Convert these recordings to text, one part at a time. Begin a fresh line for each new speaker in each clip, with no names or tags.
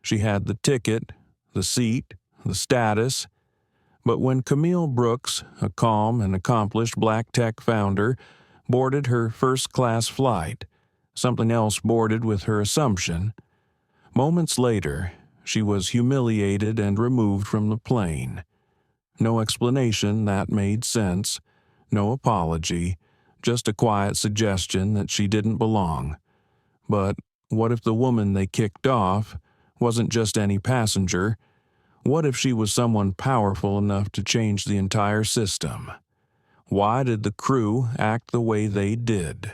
She had the ticket, the seat, the status, but when Camille Brooks, a calm and accomplished black tech founder, boarded her first-class flight, something else boarded with her assumption. Moments later, she was humiliated and removed from the plane. No explanation that made sense, no apology, just a quiet suggestion that she didn't belong. But what if the woman they kicked off wasn't just any passenger? What if she was someone powerful enough to change the entire system? Why did the crew act the way they did?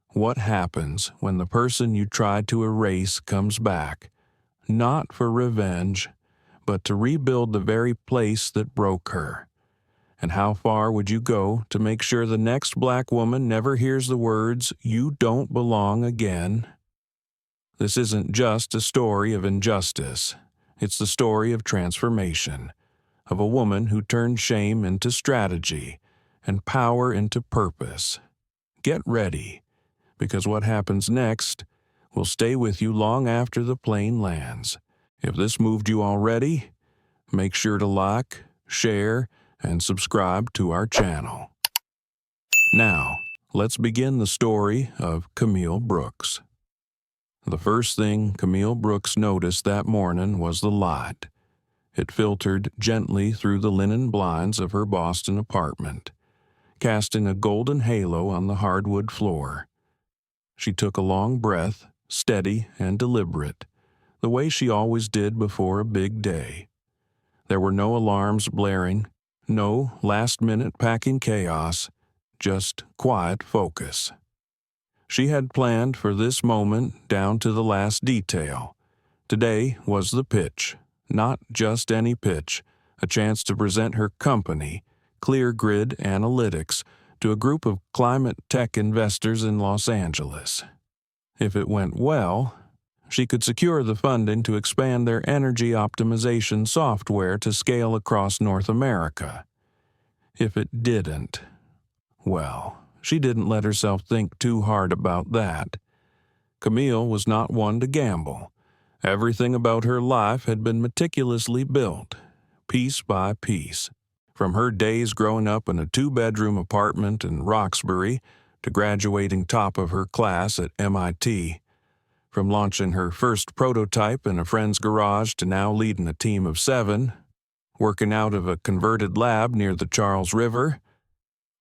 What happens when the person you tried to erase comes back, not for revenge, but to rebuild the very place that broke her? And how far would you go to make sure the next black woman never hears the words, "You don't belong" again? This isn't just a story of injustice. It's the story of transformation, of a woman who turned shame into strategy and power into purpose. Get ready, because what happens next will stay with you long after the plane lands. If this moved you already, make sure to like, share, and subscribe to our channel. Now, let's begin the story of Camille Brooks. The first thing Camille Brooks noticed that morning was the light. It filtered gently through the linen blinds of her Boston apartment, casting a golden halo on the hardwood floor. She took a long breath, steady and deliberate, the way she always did before a big day. There were no alarms blaring, no last-minute packing chaos, just quiet focus. She had planned for this moment down to the last detail. Today was the pitch, not just any pitch, a chance to present her company, ClearGrid Analytics, to a group of climate tech investors in Los Angeles. If it went well, she could secure the funding to expand their energy optimization software to scale across North America. If it didn't, well, she didn't let herself think too hard about that. Camille was not one to gamble. Everything about her life had been meticulously built, piece by piece. From her days growing up in a 2-bedroom apartment in Roxbury to graduating top of her class at MIT. From launching her first prototype in a friend's garage to now leading a team of 7, working out of a converted lab near the Charles River.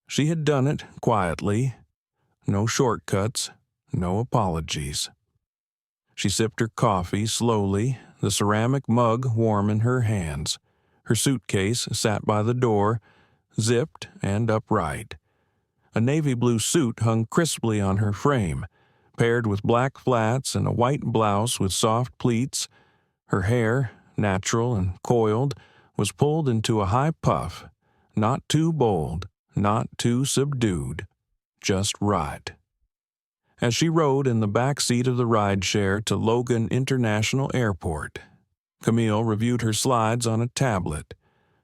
She had done it quietly. No shortcuts, no apologies. She sipped her coffee slowly, the ceramic mug warm in her hands. Her suitcase sat by the door, zipped and upright. A navy blue suit hung crisply on her frame, paired with black flats and a white blouse with soft pleats. Her hair, natural and coiled, was pulled into a high puff, not too bold, not too subdued, just right. As she rode in the back seat of the rideshare to Logan International Airport, Camille reviewed her slides on a tablet.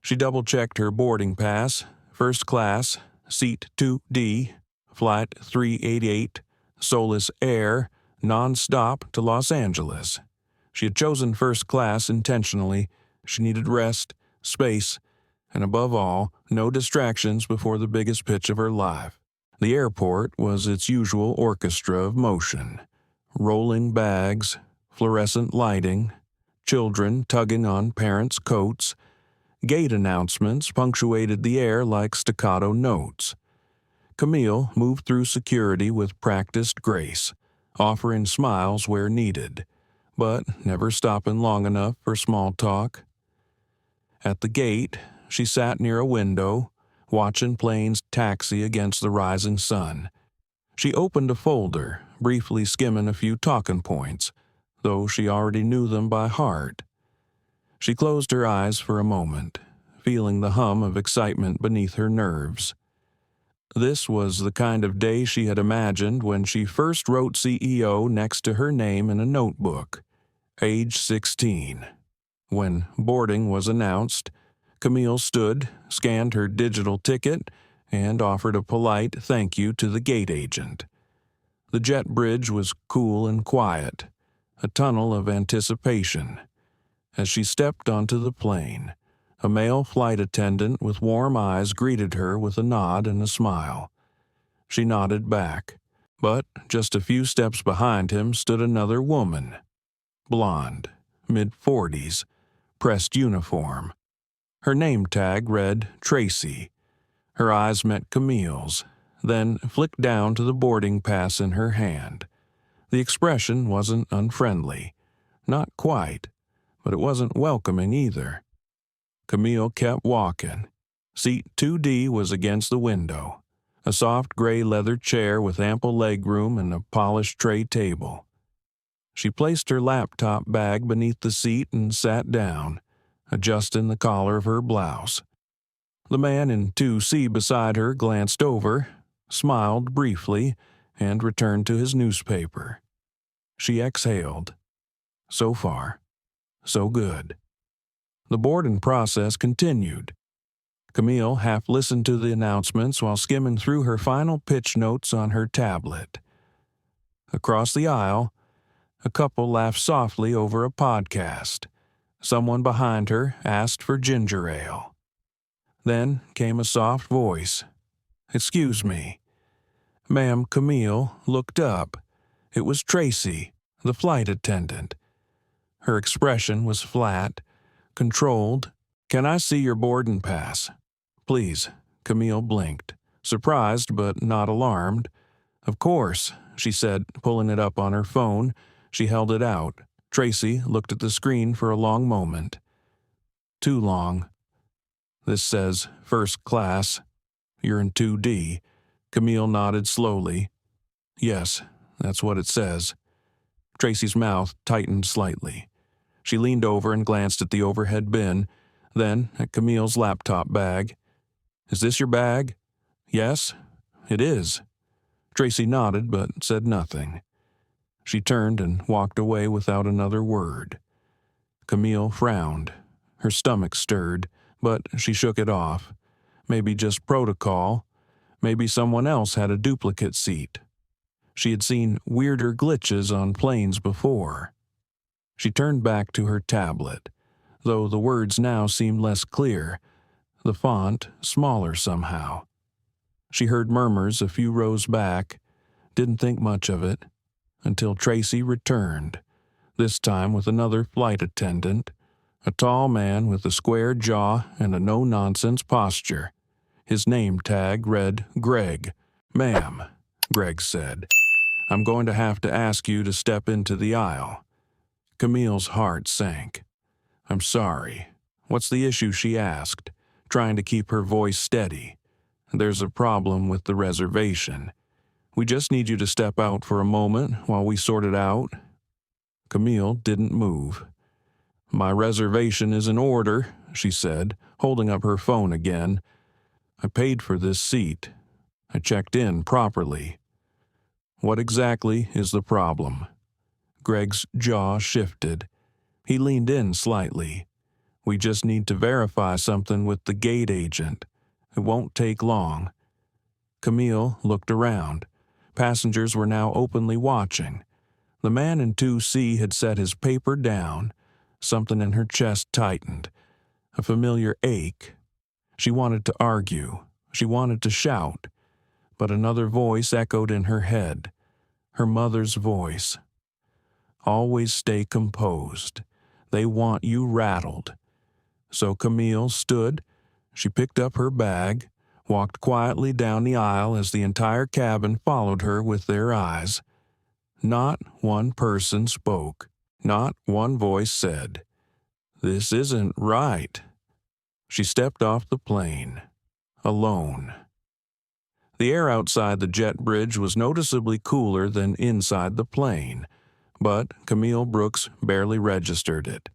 She double-checked her boarding pass, first class, seat 2D, flight 388, Solis Air, non-stop to Los Angeles. She had chosen first class intentionally. She needed rest, space, and above all, no distractions before the biggest pitch of her life. The airport was its usual orchestra of motion. Rolling bags, fluorescent lighting, children tugging on parents' coats. Gate announcements punctuated the air like staccato notes. Camille moved through security with practiced grace, offering smiles where needed, but never stopping long enough for small talk. At the gate, she sat near a window, watching planes taxi against the rising sun. She opened a folder, briefly skimming a few talking points, though she already knew them by heart. She closed her eyes for a moment, feeling the hum of excitement beneath her nerves. This was the kind of day she had imagined when she first wrote CEO next to her name in a notebook, age 16. When boarding was announced, Camille stood, scanned her digital ticket, and offered a polite thank you to the gate agent. The jet bridge was cool and quiet. a tunnel of anticipation. As she stepped onto the plane, a male flight attendant with warm eyes greeted her with a nod and a smile. She nodded back, but just a few steps behind him stood another woman. Blonde, mid-40s, pressed uniform. Her name tag read Tracy. Her eyes met Camille's, then flicked down to the boarding pass in her hand. The expression wasn't unfriendly. Not quite, but it wasn't welcoming either. Camille kept walking. Seat 2D was against the window, a soft gray leather chair with ample legroom and a polished tray table. She placed her laptop bag beneath the seat and sat down, adjusting the collar of her blouse. The man in 2C beside her glanced over, smiled briefly, and returned to his newspaper. She exhaled. So far, so good. The boarding process continued. Camille half listened to the announcements while skimming through her final pitch notes on her tablet. Across the aisle, a couple laughed softly over a podcast. Someone behind her asked for ginger ale. Then came a soft voice. "Excuse me." Ma'am Camille looked up. It was Tracy, the flight attendant. Her expression was flat, controlled. "Can I see your boarding pass?" "Please." Camille blinked, surprised but not alarmed. "Of course," she said, pulling it up on her phone. She held it out. Tracy looked at the screen for a long moment. "Too long. This says first class. You're in 2D. Camille nodded slowly. "Yes, that's what it says." Tracy's mouth tightened slightly. She leaned over and glanced at the overhead bin, then at Camille's laptop bag. "Is this your bag?" "Yes, it is." Tracy nodded but said nothing. She turned and walked away without another word. Camille frowned. Her stomach stirred, but she shook it off. Maybe just protocol. Maybe someone else had a duplicate seat. She had seen weirder glitches on planes before. She turned back to her tablet, though the words now seemed less clear, the font smaller somehow. She heard murmurs a few rows back, didn't think much of it, until Tracy returned, this time with another flight attendant, a tall man with a square jaw and a no-nonsense posture. His name tag read Greg. "Ma'am," Greg said, "I'm going to have to ask you to step into the aisle." Camille's heart sank. "I'm sorry. What's the issue?" she asked, trying to keep her voice steady. "There's a problem with the reservation. We just need you to step out for a moment while we sort it out." Camille didn't move. "My reservation is in order," she said, holding up her phone again. "I paid for this seat. I checked in properly." "What exactly is the problem?" Greg's jaw shifted. He leaned in slightly. "We just need to verify something with the gate agent. It won't take long." Camille looked around. Passengers were now openly watching. The man in 2C had set his paper down. Something in her chest tightened. A familiar ache. She wanted to argue. She wanted to shout. But another voice echoed in her head. Her mother's voice. "Always stay composed. They want you rattled." So Camille stood. She picked up her bag, walked quietly down the aisle as the entire cabin followed her with their eyes. Not one person spoke. Not one voice said, "This isn't right." She stepped off the plane, alone. The air outside the jet bridge was noticeably cooler than inside the plane, but Camille Brooks barely registered it.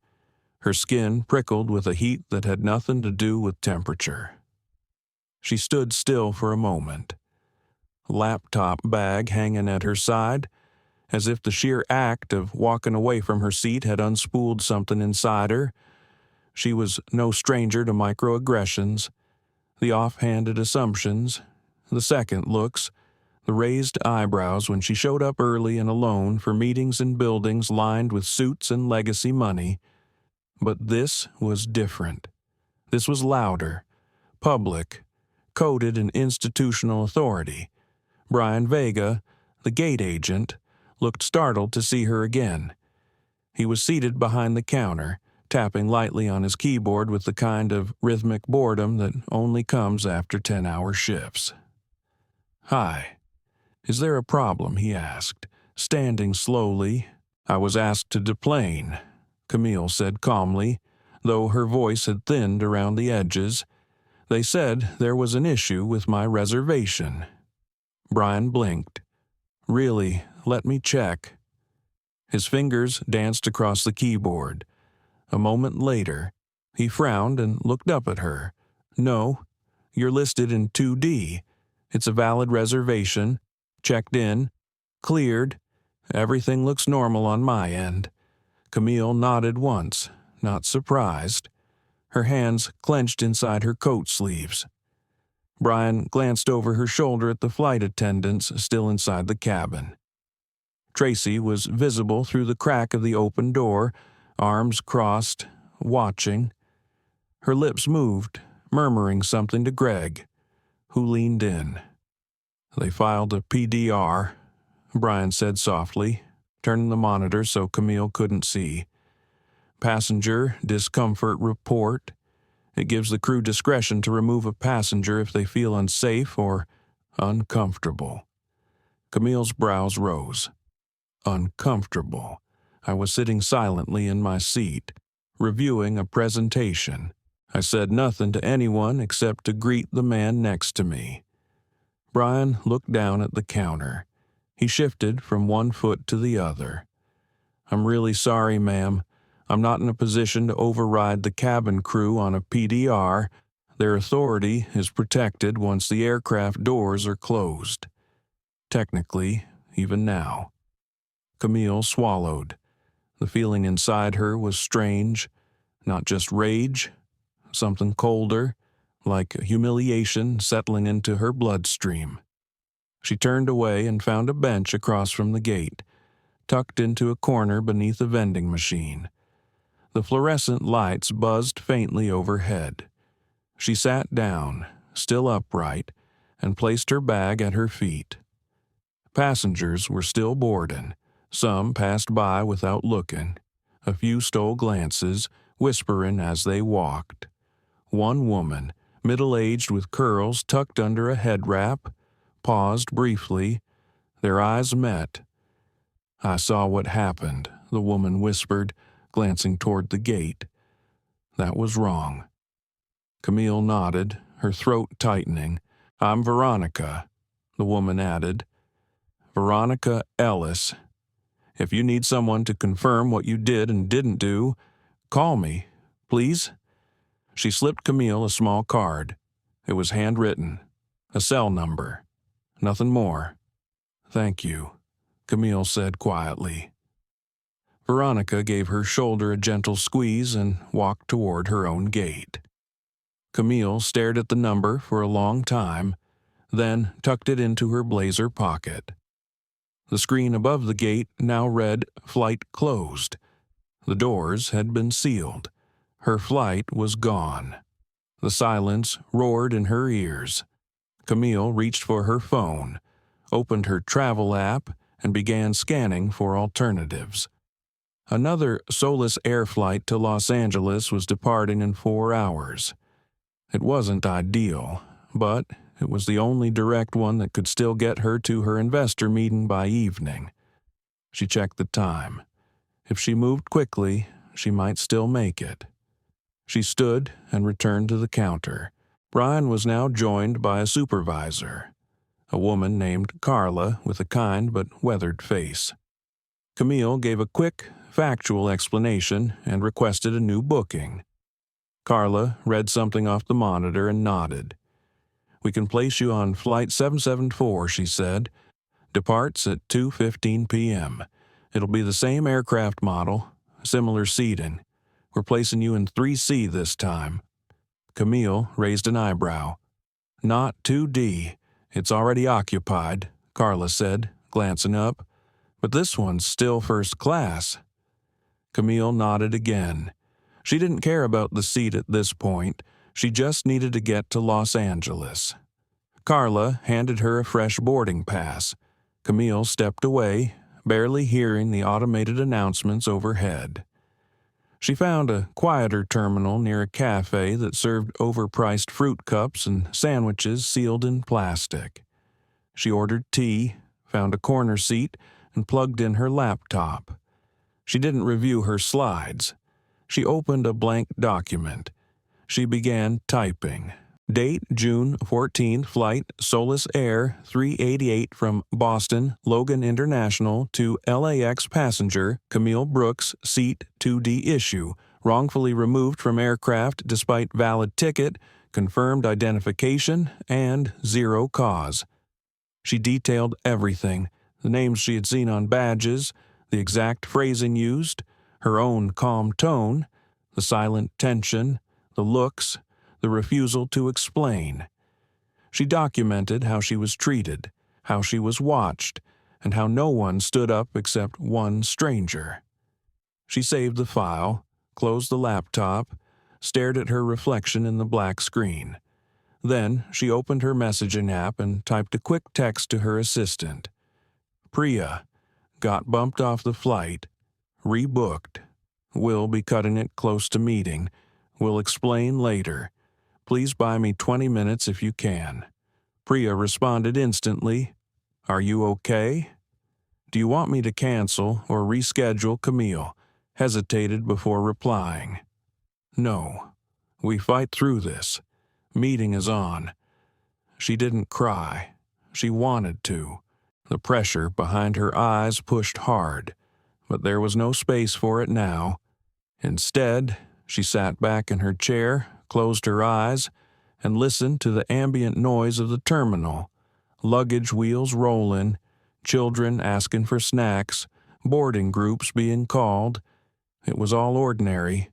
Her skin prickled with a heat that had nothing to do with temperature. She stood still for a moment, laptop bag hanging at her side, as if the sheer act of walking away from her seat had unspooled something inside her. She was no stranger to microaggressions, the offhanded assumptions, the second looks, the raised eyebrows when she showed up early and alone for meetings in buildings lined with suits and legacy money. But this was different. This was louder, public, coded in institutional authority. Brian Vega, the gate agent, looked startled to see her again. He was seated behind the counter, tapping lightly on his keyboard with the kind of rhythmic boredom that only comes after 10-hour shifts. "Hi. Is there a problem?" he asked, standing slowly. "I was asked to deplane," Camille said calmly, though her voice had thinned around the edges. "They said there was an issue with my reservation." Brian blinked. "Really, let me check." His fingers danced across the keyboard. A moment later, he frowned and looked up at her. "No, you're listed in 2D. It's a valid reservation. Checked in. Cleared. Everything looks normal on my end." Camille nodded once, not surprised. Her hands clenched inside her coat sleeves. Brian glanced over her shoulder at the flight attendants still inside the cabin. Tracy was visible through the crack of the open door, arms crossed, watching. Her lips moved, murmuring something to Greg, who leaned in. "They filed a PDR," Brian said softly, turning the monitor so Camille couldn't see. "Passenger discomfort report. It gives the crew discretion to remove a passenger if they feel unsafe or uncomfortable." Camille's brows rose. Uncomfortable. I was sitting silently in my seat, reviewing a presentation. I said nothing to anyone except to greet the man next to me. Brian looked down at the counter. He shifted from one foot to the other. "I'm really sorry, ma'am. I'm not in a position to override the cabin crew on a PDR. Their authority is protected once the aircraft doors are closed. Technically, even now." Camille swallowed. The feeling inside her was strange, not just rage, something colder, like humiliation settling into her bloodstream. She turned away and found a bench across from the gate, tucked into a corner beneath a vending machine. The fluorescent lights buzzed faintly overhead. She sat down, still upright, and placed her bag at her feet. Passengers were still boarding. Some passed by without looking. A few stole glances, whispering as they walked. One woman, middle-aged with curls tucked under a head wrap, paused briefly. Their eyes met. "I saw what happened," the woman whispered, glancing toward the gate. "That was wrong." Camille nodded, her throat tightening. "I'm Veronica," the woman added. "Veronica Ellis. If you need someone to confirm what you did and didn't do, call me, please." She slipped Camille a small card. It was handwritten. A cell number. Nothing more. "Thank you," Camille said quietly. Veronica gave her shoulder a gentle squeeze and walked toward her own gate. Camille stared at the number for a long time, then tucked it into her blazer pocket. The screen above the gate now read "Flight closed." The doors had been sealed. Her flight was gone. The silence roared in her ears. Camille reached for her phone, opened her travel app, and began scanning for alternatives. Another Solis Air flight to Los Angeles was departing in 4 hours. It wasn't ideal, but it was the only direct one that could still get her to her investor meeting by evening. She checked the time. If she moved quickly, she might still make it. She stood and returned to the counter. Brian was now joined by a supervisor, a woman named Carla with a kind but weathered face. Camille gave a quick, factual explanation and requested a new booking. Carla read something off the monitor and nodded. "We can place you on Flight 774, she said. "Departs at 2:15 p.m. It'll be the same aircraft model, similar seating. We're placing you in 3C this time." Camille raised an eyebrow. "Not 2D. It's already occupied," Carla said, glancing up. "But this one's still first class." Camille nodded again. She didn't care about the seat at this point. She just needed to get to Los Angeles. Carla handed her a fresh boarding pass. Camille stepped away, barely hearing the automated announcements overhead. She found a quieter terminal near a cafe that served overpriced fruit cups and sandwiches sealed in plastic. She ordered tea, found a corner seat, and plugged in her laptop. She didn't review her slides. She opened a blank document. She began typing. Date June 14th, flight Solis Air 388 from Boston, Logan International to LAX passenger Camille Brooks, seat 2D issue, wrongfully removed from aircraft despite valid ticket, confirmed identification, and zero cause. She detailed everything, the names she had seen on badges, the exact phrasing used, her own calm tone, the silent tension, the looks, the refusal to explain. She documented how she was treated, how she was watched, and how no one stood up except one stranger. She saved the file, closed the laptop, stared at her reflection in the black screen. Then she opened her messaging app and typed a quick text to her assistant. "Priya, got bumped off the flight. Rebooked. Will be cutting it close to meeting. Will explain later. Please buy me 20 minutes if you can." Priya responded instantly, "Are you okay?" "Do you want me to cancel or reschedule?" Camille hesitated before replying. "No. We fight through this. Meeting is on." She didn't cry. She wanted to. The pressure behind her eyes pushed hard, but there was no space for it now. Instead, she sat back in her chair, closed her eyes, and listened to the ambient noise of the terminal. Luggage wheels rolling, children asking for snacks, boarding groups being called. It was all ordinary.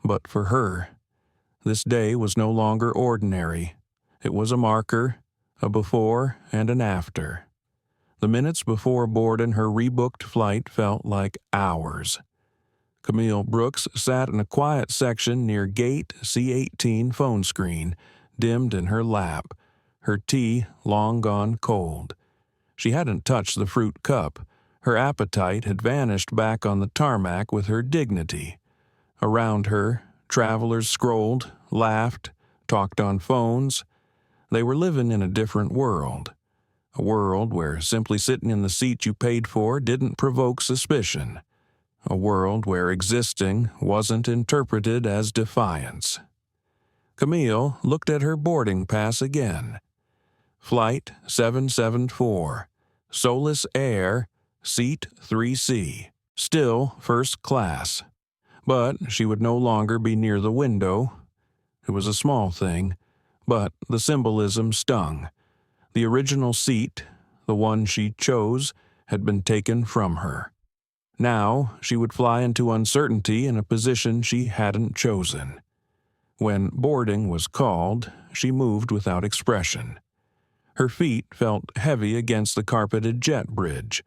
But for her, this day was no longer ordinary. It was a marker, a before and an after. The minutes before boarding her rebooked flight felt like hours. Camille Brooks sat in a quiet section near gate C-18 phone screen, dimmed in her lap, her tea long gone cold. She hadn't touched the fruit cup. Her appetite had vanished back on the tarmac with her dignity. Around her, travelers scrolled, laughed, talked on phones. They were living in a different world. A world where simply sitting in the seat you paid for didn't provoke suspicion. A world where existing wasn't interpreted as defiance. Camille looked at her boarding pass again. Flight 774, Solis Air, seat 3C, still first class. But she would no longer be near the window. It was a small thing, but the symbolism stung. The original seat, the one she chose, had been taken from her. Now she would fly into uncertainty in a position she hadn't chosen. When boarding was called, she moved without expression. Her feet felt heavy against the carpeted jet bridge.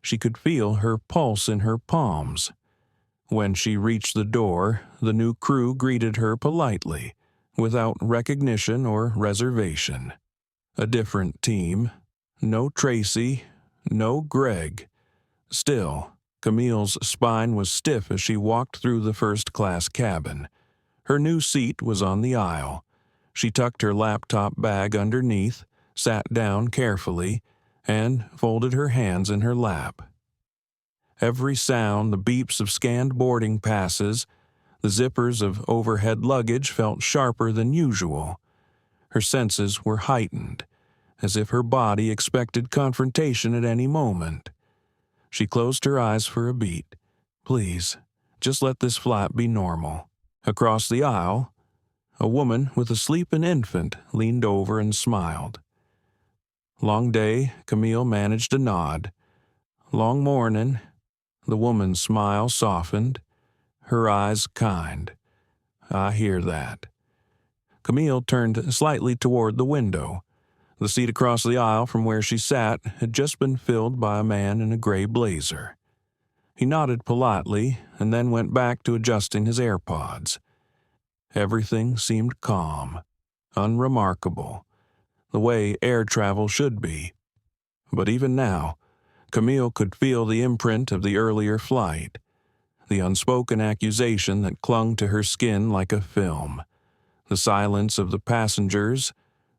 She could feel her pulse in her palms. When she reached the door, the new crew greeted her politely, without recognition or reservation. A different team. No Tracy, no Greg. Still, Camille's spine was stiff as she walked through the first-class cabin. Her new seat was on the aisle. She tucked her laptop bag underneath, sat down carefully, and folded her hands in her lap. Every sound, the beeps of scanned boarding passes, the zippers of overhead luggage felt sharper than usual. Her senses were heightened, as if her body expected confrontation at any moment. She closed her eyes for a beat. Please, just let this flight be normal. Across the aisle, a woman with a sleeping infant leaned over and smiled. Long day, Camille managed a nod. Long morning. The woman's smile softened, her eyes kind. I hear that. Camille turned slightly toward the window. The seat across the aisle from where she sat had just been filled by a man in a gray blazer. He nodded politely and then went back to adjusting his AirPods. Everything seemed calm, unremarkable, the way air travel should be. But even now, Camille could feel the imprint of the earlier flight, the unspoken accusation that clung to her skin like a film, the silence of the passengers,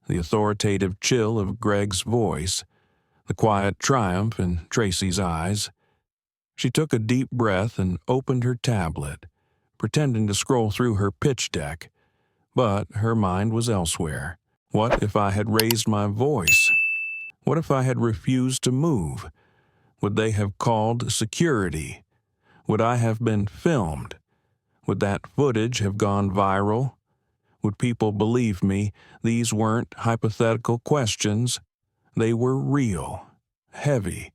the authoritative chill of Greg's voice, the quiet triumph in Tracy's eyes. She took a deep breath and opened her tablet, pretending to scroll through her pitch deck, but her mind was elsewhere. What if I had raised my voice? What if I had refused to move? Would they have called security? Would I have been filmed? Would that footage have gone viral? Would people believe me? These weren't hypothetical questions. They were real, heavy,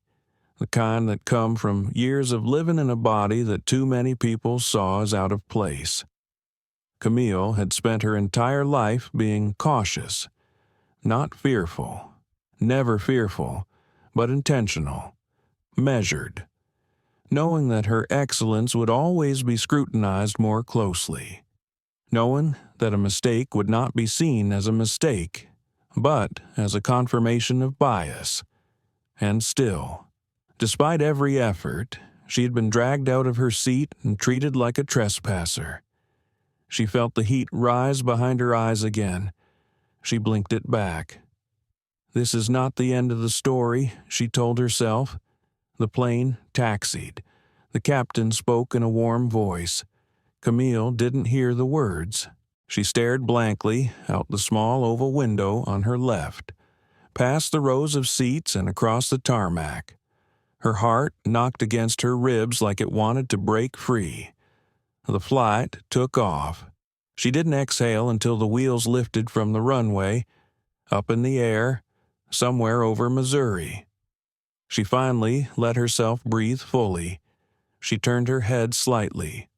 the kind that come from years of living in a body that too many people saw as out of place. Camille had spent her entire life being cautious, not fearful, never fearful, but intentional, measured, knowing that her excellence would always be scrutinized more closely, knowing that a mistake would not be seen as a mistake, but as a confirmation of bias. And still, despite every effort, she had been dragged out of her seat and treated like a trespasser. She felt the heat rise behind her eyes again. She blinked it back. This is not the end of the story, she told herself. The plane taxied. The captain spoke in a warm voice. Camille didn't hear the words. She stared blankly out the small oval window on her left, past the rows of seats and across the tarmac. Her heart knocked against her ribs like it wanted to break free. The flight took off. She didn't exhale until the wheels lifted from the runway, up in the air, somewhere over Missouri. She finally let herself breathe fully. She turned her head slightly,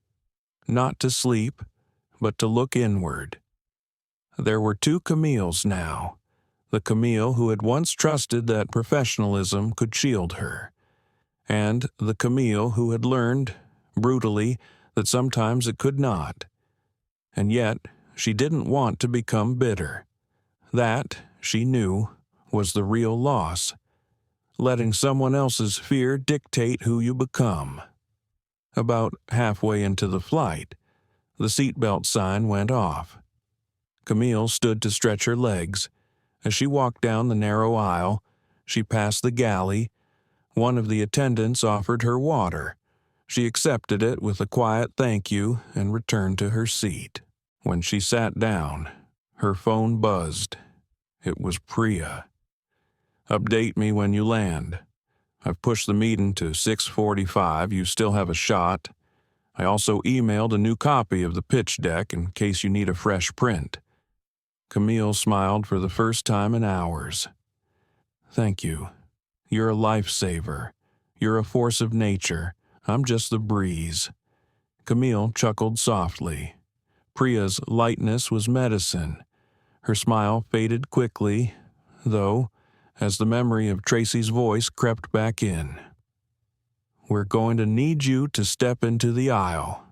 not to sleep, but to look inward. There were two Camilles now, the Camille who had once trusted that professionalism could shield her, and the Camille who had learned, brutally, that sometimes it could not. And yet, she didn't want to become bitter. That, she knew, was the real loss. Letting someone else's fear dictate who you become. About halfway into the flight, the seatbelt sign went off. Camille stood to stretch her legs. As she walked down the narrow aisle, she passed the galley. One of the attendants offered her water. She accepted it with a quiet thank you and returned to her seat. When she sat down, her phone buzzed. It was Priya. "Update me when you land. I've pushed the meeting to 6:45. You still have a shot. I also emailed a new copy of the pitch deck in case you need a fresh print." Camille smiled for the first time in hours. "Thank you. You're a lifesaver. You're a force of nature. I'm just the breeze." Camille chuckled softly. Priya's lightness was medicine. Her smile faded quickly, though, as the memory of Tracy's voice crept back in. "We're going to need you to step into the aisle.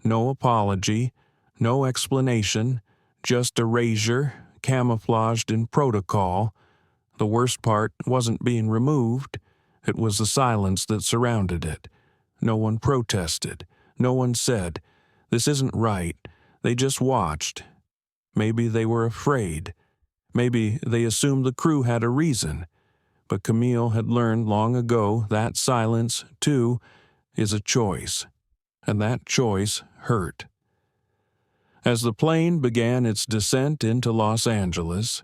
No apology, no explanation, just erasure, camouflaged in protocol. The worst part wasn't being removed. It was the silence that surrounded it. No one protested. No one said, 'This isn't right.' They just watched. Maybe they were afraid. Maybe they assumed the crew had a reason. But Camille had learned long ago that silence, too, is a choice. And that choice hurt. As the plane began its descent into Los Angeles,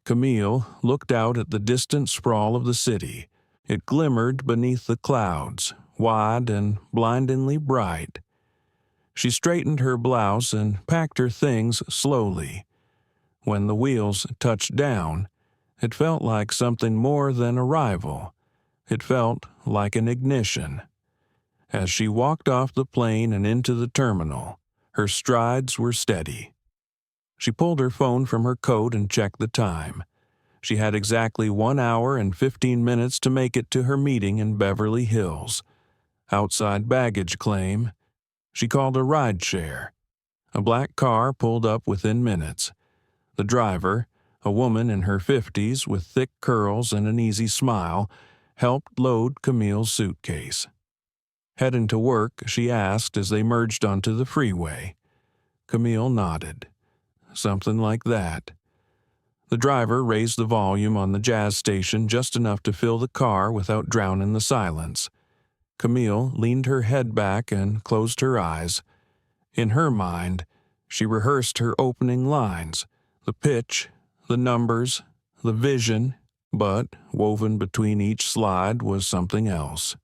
Camille looked out at the distant sprawl of the city. It glimmered beneath the clouds, wide and blindingly bright. She straightened her blouse and packed her things slowly. When the wheels touched down, it felt like something more than arrival. It felt like an ignition. As she walked off the plane and into the terminal, her strides were steady. She pulled her phone from her coat and checked the time. She had exactly 1 hour and 15 minutes to make it to her meeting in Beverly Hills. Outside baggage claim. She called a rideshare. A black car pulled up within minutes. The driver, a woman in her 50s with thick curls and an easy smile, helped load Camille's suitcase. Heading to work, she asked as they merged onto the freeway. Camille nodded. Something like that. The driver raised the volume on the jazz station just enough to fill the car without drowning the silence. Camille leaned her head back and closed her eyes. In her mind, she rehearsed her opening lines, the pitch, the numbers, the vision, but woven between each slide was something else.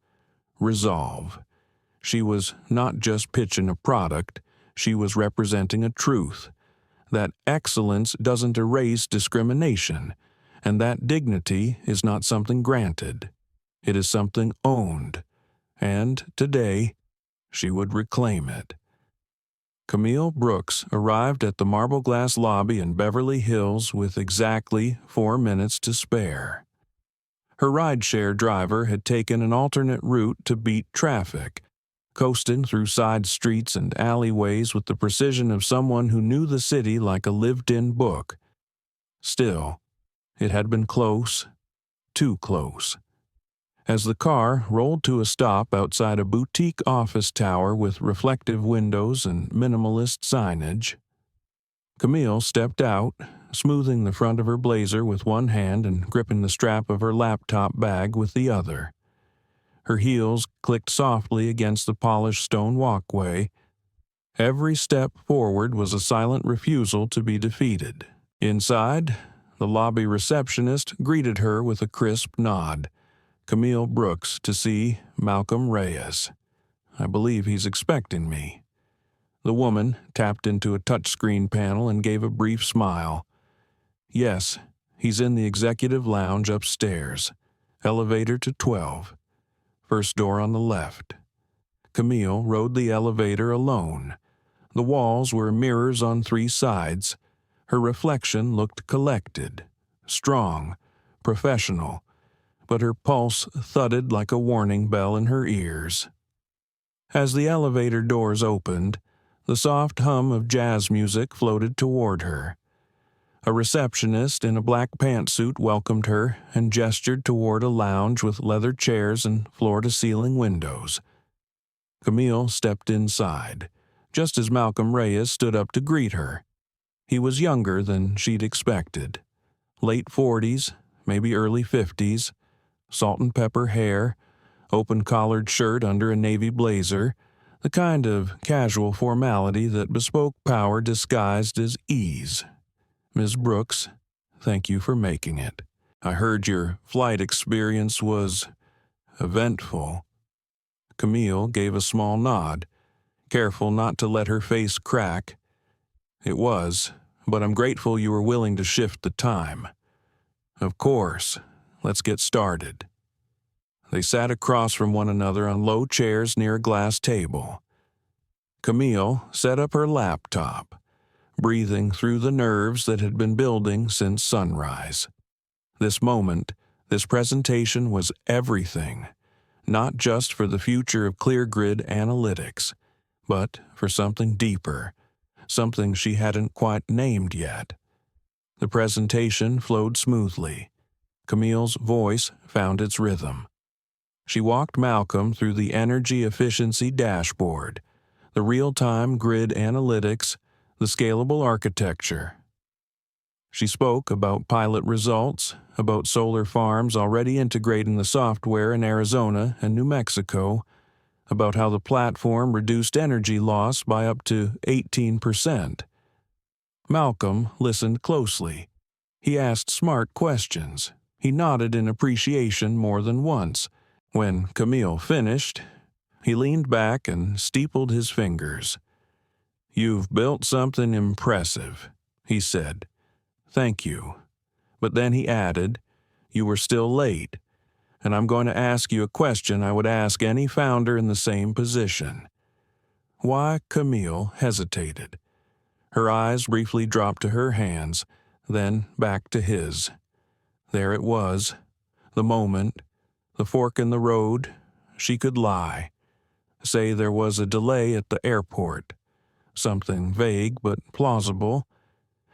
Resolve. She was not just pitching a product, she was representing a truth. That excellence doesn't erase discrimination, and that dignity is not something granted. It is something owned, and today she would reclaim it. Camille Brooks arrived at the marble glass lobby in Beverly Hills with exactly 4 minutes to spare. Her rideshare driver had taken an alternate route to beat traffic, coasting through side streets and alleyways with the precision of someone who knew the city like a lived-in book. Still, it had been close, too close. As the car rolled to a stop outside a boutique office tower with reflective windows and minimalist signage, Camille stepped out, smoothing the front of her blazer with one hand and gripping the strap of her laptop bag with the other. Her heels clicked softly against the polished stone walkway. Every step forward was a silent refusal to be defeated. Inside, the lobby receptionist greeted her with a crisp nod. Camille Brooks to see Malcolm Reyes. I believe he's expecting me. The woman tapped into a touchscreen panel and gave a brief smile. Yes, he's in the executive lounge upstairs. Elevator to 12. First door on the left. Camille rode the elevator alone. The walls were mirrors on 3 sides. Her reflection looked collected, strong, professional, but her pulse thudded like a warning bell in her ears. As the elevator doors opened, the soft hum of jazz music floated toward her. A receptionist in a black pantsuit welcomed her and gestured toward a lounge with leather chairs and floor-to-ceiling windows. Camille stepped inside, just as Malcolm Reyes stood up to greet her. He was younger than she'd expected. Late 40s, maybe early 50s, salt and pepper hair, open-collared shirt under a navy blazer, the kind of casual formality that bespoke power disguised as ease. Ms. Brooks, thank you for making it. I heard your flight experience was eventful. Camille gave a small nod, careful not to let her face crack. It was, but I'm grateful you were willing to shift the time. Of course, let's get started. They sat across from one another on low chairs near a glass table. Camille set up her laptop, breathing through the nerves that had been building since sunrise. This moment, this presentation was everything, not just for the future of ClearGrid Analytics, but for something deeper, something she hadn't quite named yet. The presentation flowed smoothly. Camille's voice found its rhythm. She walked Malcolm through the energy efficiency dashboard, the real-time grid analytics, the scalable architecture. She spoke about pilot results, about solar farms already integrating the software in Arizona and New Mexico, about how the platform reduced energy loss by up to 18%. Malcolm listened closely. He asked smart questions. He nodded in appreciation more than once. When Camille finished, he leaned back and steepled his fingers. "You've built something impressive," he said. "Thank you." But then he added, "You were still late, and I'm going to ask you a question I would ask any founder in the same position." Why Camille hesitated. Her eyes briefly dropped to her hands, then back to his. There it was, the moment, the fork in the road. She could lie. Say there was a delay at the airport. Something vague but plausible.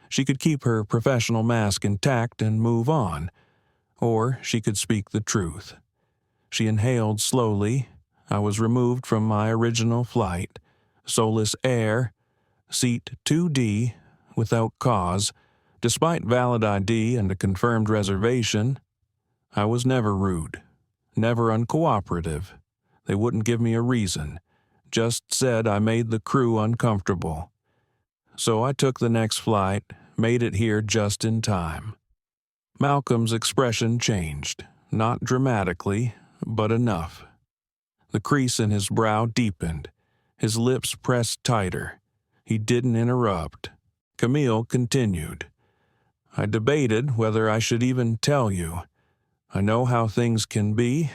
She could keep her professional mask intact and move on. Or she could speak the truth. She inhaled slowly. I was removed from my original flight, Solis Air, seat 2D, without cause, despite valid ID and a confirmed reservation. I was never rude, never uncooperative. They wouldn't give me a reason, just said I made the crew uncomfortable. So I took the next flight, made it here just in time. Malcolm's expression changed, not dramatically, but enough. The crease in his brow deepened, his lips pressed tighter. He didn't interrupt. Camille continued. I debated whether I should even tell you. I know how things can be,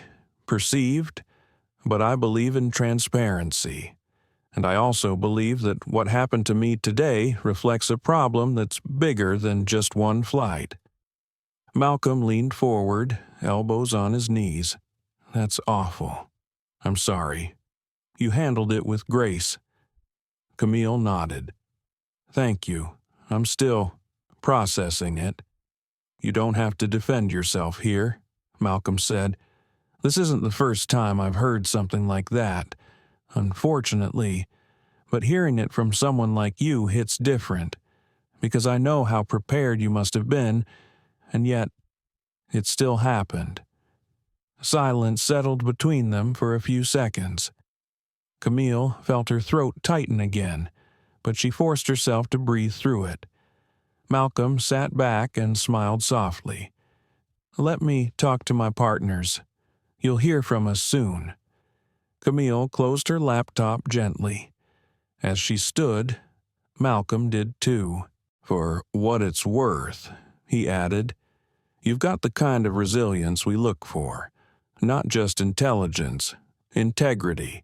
perceived, but I believe in transparency. And I also believe that what happened to me today reflects a problem that's bigger than just one flight. Malcolm leaned forward, elbows on his knees. That's awful. I'm sorry. You handled it with grace. Camille nodded. Thank you. I'm still processing it. You don't have to defend yourself here, Malcolm said. This isn't the first time I've heard something like that, unfortunately, but hearing it from someone like you hits different, because I know how prepared you must have been, and yet it still happened. Silence settled between them for a few seconds. Camille felt her throat tighten again, but she forced herself to breathe through it. Malcolm sat back and smiled softly. Let me talk to my partners. You'll hear from us soon. Camille closed her laptop gently. As she stood, Malcolm did too. For what it's worth, he added, you've got the kind of resilience we look for. Not just intelligence, integrity.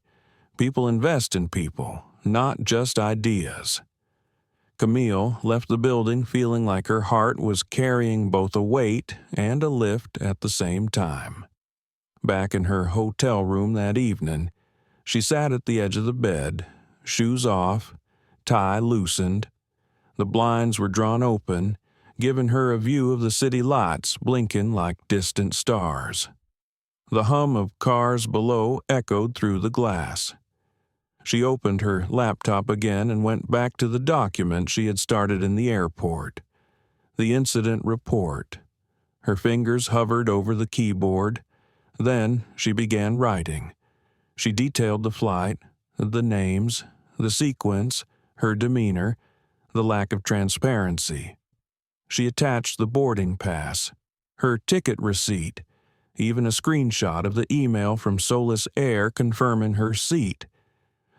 People invest in people, not just ideas. Camille left the building feeling like her heart was carrying both a weight and a lift at the same time. Back in her hotel room that evening, she sat at the edge of the bed, shoes off, tie loosened. The blinds were drawn open, giving her a view of the city lights blinking like distant stars. The hum of cars below echoed through the glass. She opened her laptop again and went back to the document she had started in the airport. The incident report. Her fingers hovered over the keyboard. Then she began writing. She detailed the flight, the names, the sequence, her demeanor, the lack of transparency. She attached the boarding pass, her ticket receipt, even a screenshot of the email from Solis Air confirming her seat.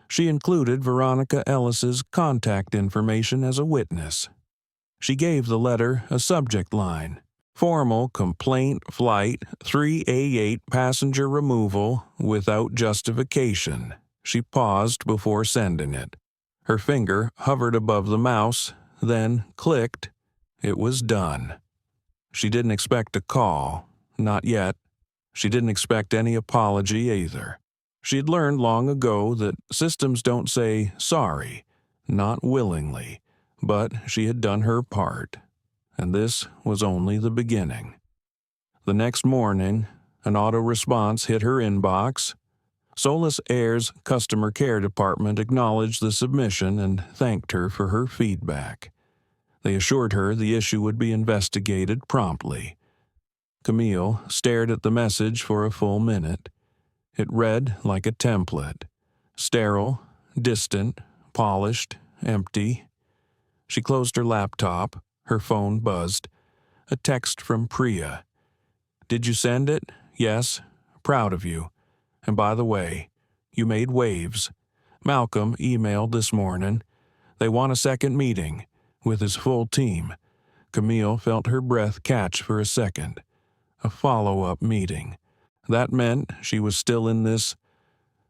She included Veronica Ellis's contact information as a witness. She gave the letter a subject line, Formal Complaint Flight 3A8 Passenger Removal Without Justification. She paused before sending it. Her finger hovered above the mouse, then clicked. It was done. She didn't expect a call, not yet. She didn't expect any apology either. She'd learned long ago that systems don't say sorry, not willingly, but she had done her part, and this was only the beginning. The next morning, an auto response hit her inbox. Solis Air's customer care department acknowledged the submission and thanked her for her feedback. They assured her the issue would be investigated promptly. Camille stared at the message for a full minute. It read like a template. Sterile, distant, polished, empty. She closed her laptop. Her phone buzzed. A text from Priya. Did you send it? Yes. Proud of you. And by the way, you made waves. Malcolm emailed this morning. They want a second meeting with his full team. Camille felt her breath catch for a second. A follow-up meeting. That meant she was still in this,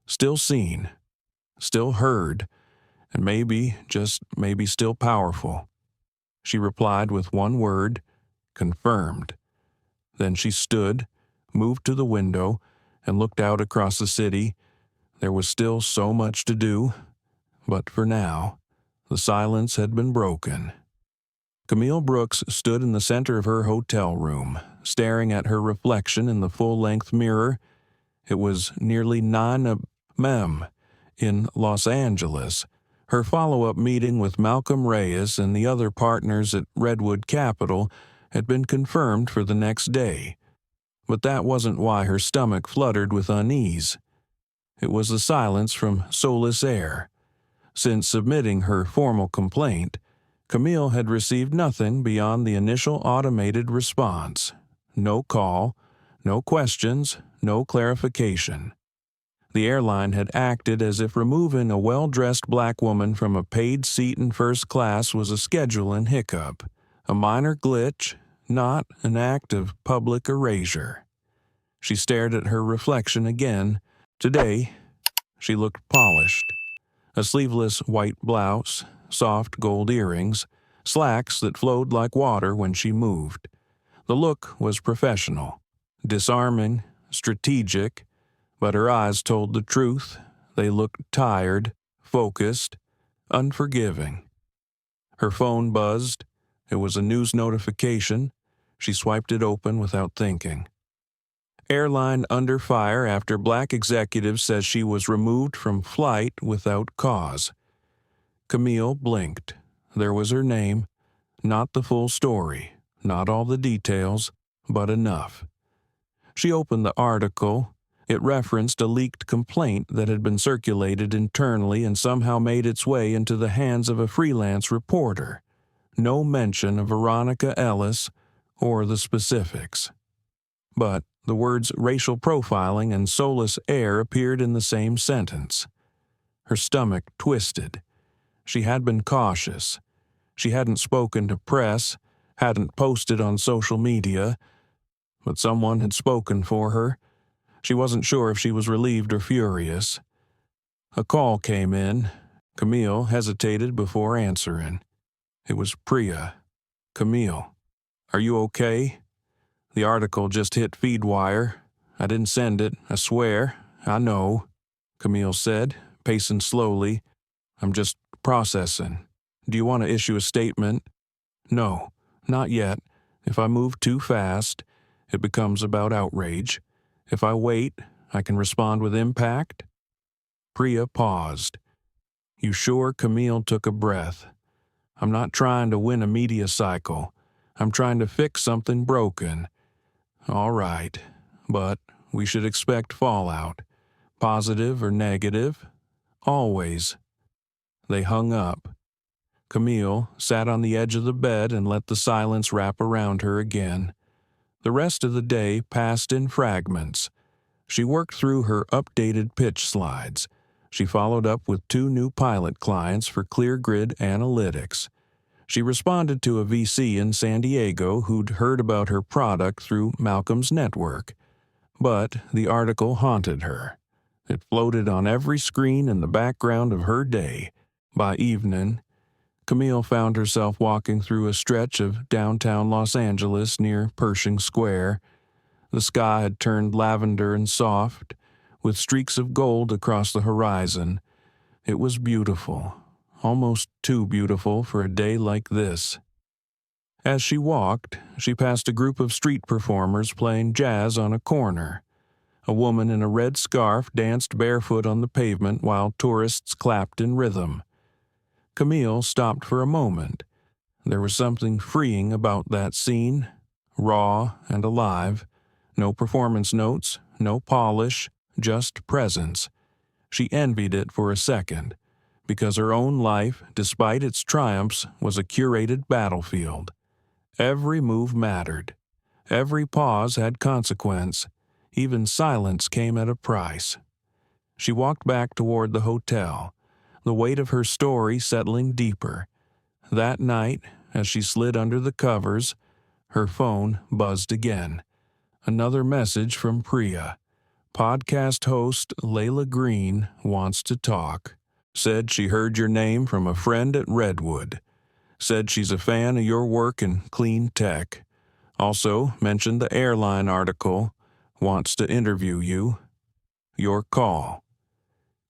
still seen, still heard, and maybe, just maybe still powerful. She replied with one word, confirmed. Then she stood, moved to the window, and looked out across the city. There was still so much to do, but for now, the silence had been broken. Camille Brooks stood in the center of her hotel room, staring at her reflection in the full-length mirror. It was nearly 9 a.m. in Los Angeles. Her follow-up meeting with Malcolm Reyes and the other partners at Redwood Capital had been confirmed for the next day. But that wasn't why her stomach fluttered with unease. It was the silence from Solis Air. Since submitting her formal complaint, Camille had received nothing beyond the initial automated response. No call, no questions, no clarification. The airline had acted as if removing a well-dressed black woman from a paid seat in first class was a scheduling hiccup, a minor glitch, not an act of public erasure. She stared at her reflection again. Today, she looked polished. A sleeveless white blouse, soft gold earrings, slacks that flowed like water when she moved. The look was professional, disarming, strategic, but her eyes told the truth. They looked tired, focused, unforgiving. Her phone buzzed. It was a news notification. She swiped it open without thinking. Airline under fire after black executive says she was removed from flight without cause. Camille blinked. There was her name. Not the full story, not all the details, but enough. She opened the article. It referenced a leaked complaint that had been circulated internally and somehow made its way into the hands of a freelance reporter. No mention of Veronica Ellis or the specifics. But the words racial profiling and Solis Air appeared in the same sentence. Her stomach twisted. She had been cautious. She hadn't spoken to press, hadn't posted on social media, but someone had spoken for her. She wasn't sure if she was relieved or furious. A call came in. Camille hesitated before answering. It was Priya. Camille, are you okay? The article just hit FeedWire. I didn't send it, I swear. I know, Camille said, pacing slowly. I'm just processing. Do you want to issue a statement? No, not yet. If I move too fast, it becomes about outrage. If I wait, I can respond with impact. Priya paused. You sure? Camille took a breath. I'm not trying to win a media cycle. I'm trying to fix something broken. All right, but we should expect fallout. Positive or negative? Always. They hung up. Camille sat on the edge of the bed and let the silence wrap around her again. The rest of the day passed in fragments. She worked through her updated pitch slides. She followed up with 2 new pilot clients for ClearGrid Analytics. She responded to a VC in San Diego who'd heard about her product through Malcolm's network. But the article haunted her. It floated on every screen in the background of her day. By evening, Camille found herself walking through a stretch of downtown Los Angeles near Pershing Square. The sky had turned lavender and soft, with streaks of gold across the horizon. It was beautiful, almost too beautiful for a day like this. As she walked, she passed a group of street performers playing jazz on a corner. A woman in a red scarf danced barefoot on the pavement while tourists clapped in rhythm. Camille stopped for a moment. There was something freeing about that scene, raw and alive. No performance notes, no polish, just presence. She envied it for a second, because her own life, despite its triumphs, was a curated battlefield. Every move mattered. Every pause had consequence. Even silence came at a price. She walked back toward the hotel, the weight of her story settling deeper. That night, as she slid under the covers, her phone buzzed again. Another message from Priya. Podcast host Layla Green wants to talk. Said she heard your name from a friend at Redwood. Said she's a fan of your work in clean tech. Also mentioned the airline article. Wants to interview you. Your call.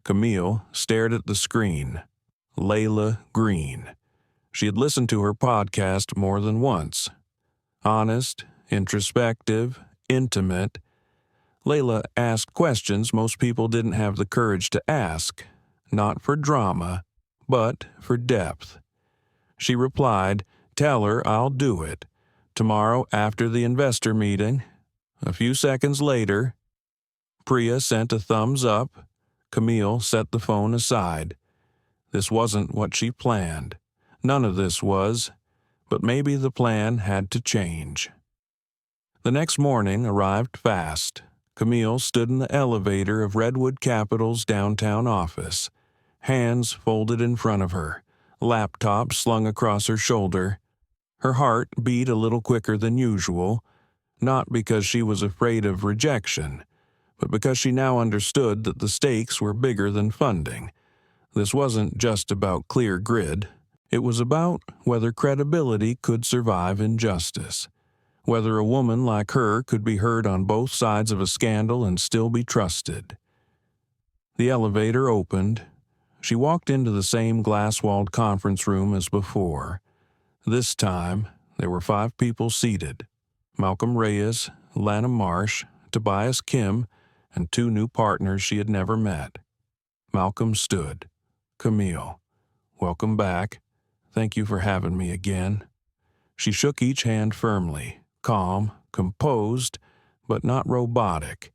Camille stared at the screen. Layla Green. She had listened to her podcast more than once. Honest, introspective, intimate. Layla asked questions most people didn't have the courage to ask, not for drama, but for depth. She replied, "Tell her I'll do it. Tomorrow after the investor meeting." A few seconds later, Priya sent a thumbs up. Camille set the phone aside. This wasn't what she planned. None of this was, but maybe the plan had to change. The next morning arrived fast. Camille stood in the elevator of Redwood Capital's downtown office, hands folded in front of her, laptop slung across her shoulder. Her heart beat a little quicker than usual, not because she was afraid of rejection, but because she now understood that the stakes were bigger than funding. This wasn't just about ClearGrid. It was about whether credibility could survive injustice, whether a woman like her could be heard on both sides of a scandal and still be trusted. The elevator opened. She walked into the same glass-walled conference room as before. This time, there were 5 people seated: Malcolm Reyes, Lana Marsh, Tobias Kim, and 2 new partners she had never met. Malcolm stood. "Camille, welcome back. Thank you for having me again." She shook each hand firmly, calm, composed, but not robotic.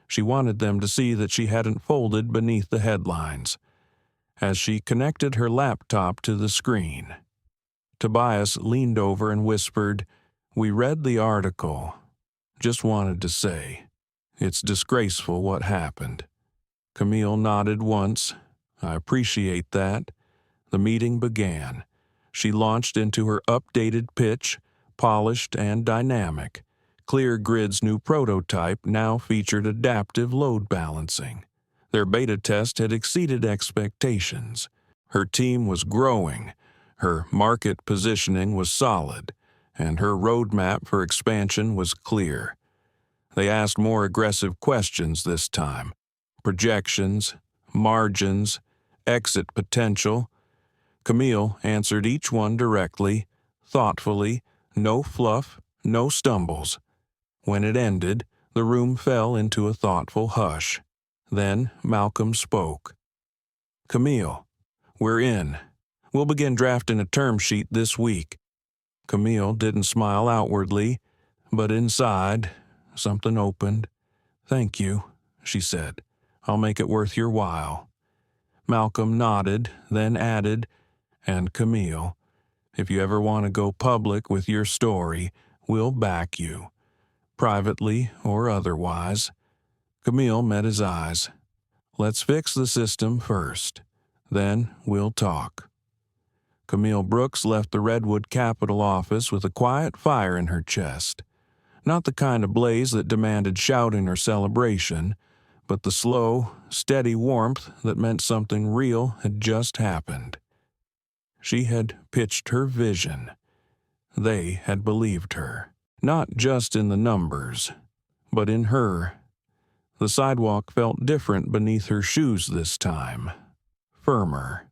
She wanted them to see that she hadn't folded beneath the headlines. As she connected her laptop to the screen, Tobias leaned over and whispered, "We read the article. Just wanted to say, it's disgraceful what happened." Camille nodded once. "I appreciate that." The meeting began. She launched into her updated pitch, polished and dynamic. ClearGrid's new prototype now featured adaptive load balancing. Their beta test had exceeded expectations. Her team was growing, her market positioning was solid, and her roadmap for expansion was clear. They asked more aggressive questions this time: projections, margins, exit potential. Camille answered each one directly, thoughtfully, no fluff, no stumbles. When it ended, the room fell into a thoughtful hush. Then Malcolm spoke. "Camille, we're in. We'll begin drafting a term sheet this week." Camille didn't smile outwardly, but inside, something opened. "Thank you," she said. "I'll make it worth your while." Malcolm nodded, then added, "And Camille, if you ever want to go public with your story, we'll back you, privately or otherwise." Camille met his eyes. "Let's fix the system first. Then we'll talk." Camille Brooks left the Redwood Capital office with a quiet fire in her chest. Not the kind of blaze that demanded shouting or celebration, but the slow, steady warmth that meant something real had just happened. She had pitched her vision. They had believed her, not just in the numbers, but in her. The sidewalk felt different beneath her shoes this time, firmer.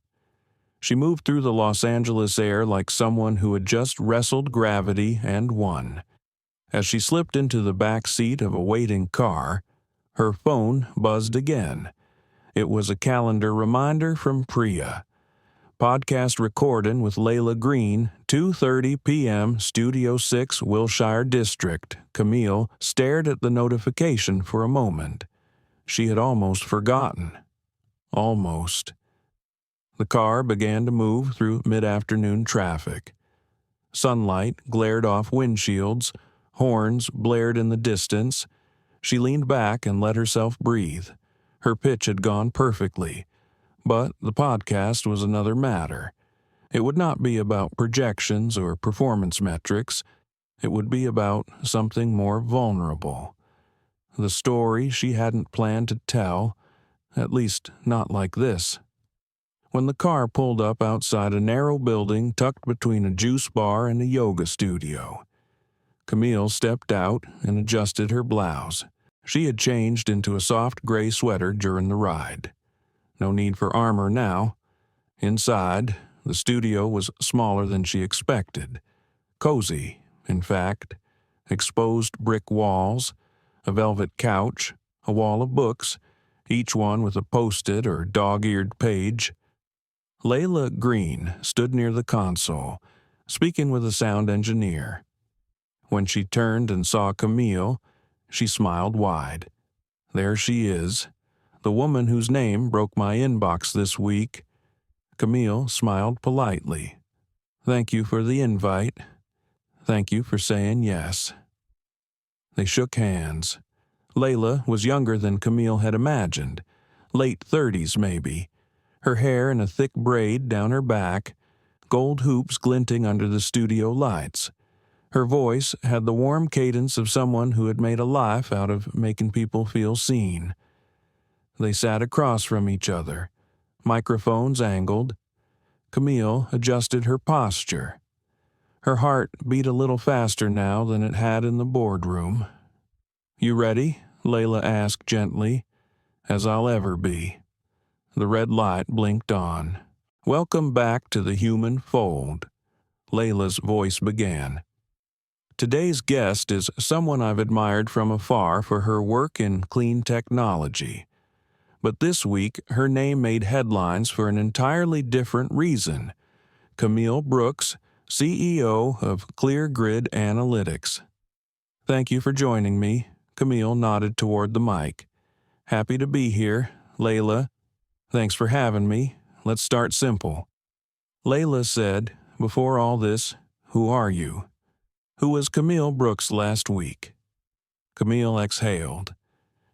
She moved through the Los Angeles air like someone who had just wrestled gravity and won. As she slipped into the back seat of a waiting car, her phone buzzed again. It was a calendar reminder from Priya. Podcast recording with Layla Green, 2:30 p.m., Studio 6, Wilshire District. Camille stared at the notification for a moment. She had almost forgotten. Almost. The car began to move through mid-afternoon traffic. Sunlight glared off windshields, horns blared in the distance. She leaned back and let herself breathe. Her pitch had gone perfectly. But the podcast was another matter. It would not be about projections or performance metrics. It would be about something more vulnerable. The story she hadn't planned to tell, at least not like this. When the car pulled up outside a narrow building tucked between a juice bar and a yoga studio, Camille stepped out and adjusted her blouse. She had changed into a soft gray sweater during the ride. No need for armor now. Inside, the studio was smaller than she expected. Cozy, in fact. Exposed brick walls, a velvet couch, a wall of books, each one with a post-it or dog-eared page. Layla Green stood near the console, speaking with a sound engineer. When she turned and saw Camille, she smiled wide. There she is, the woman whose name broke my inbox this week. Camille smiled politely. Thank you for the invite. Thank you for saying yes. They shook hands. Layla was younger than Camille had imagined, late 30s maybe, her hair in a thick braid down her back, gold hoops glinting under the studio lights. Her voice had the warm cadence of someone who had made a life out of making people feel seen. They sat across from each other, microphones angled. Camille adjusted her posture. Her heart beat a little faster now than it had in the boardroom. You ready? Layla asked gently. As I'll ever be. The red light blinked on. Welcome back to the human fold, Layla's voice began. Today's guest is someone I've admired from afar for her work in clean technology. But this week, her name made headlines for an entirely different reason. Camille Brooks, CEO of ClearGrid Analytics. Thank you for joining me. Camille nodded toward the mic. Happy to be here, Layla. Thanks for having me. Let's start simple. Layla said, before all this, who are you? Who was Camille Brooks last week? Camille exhaled.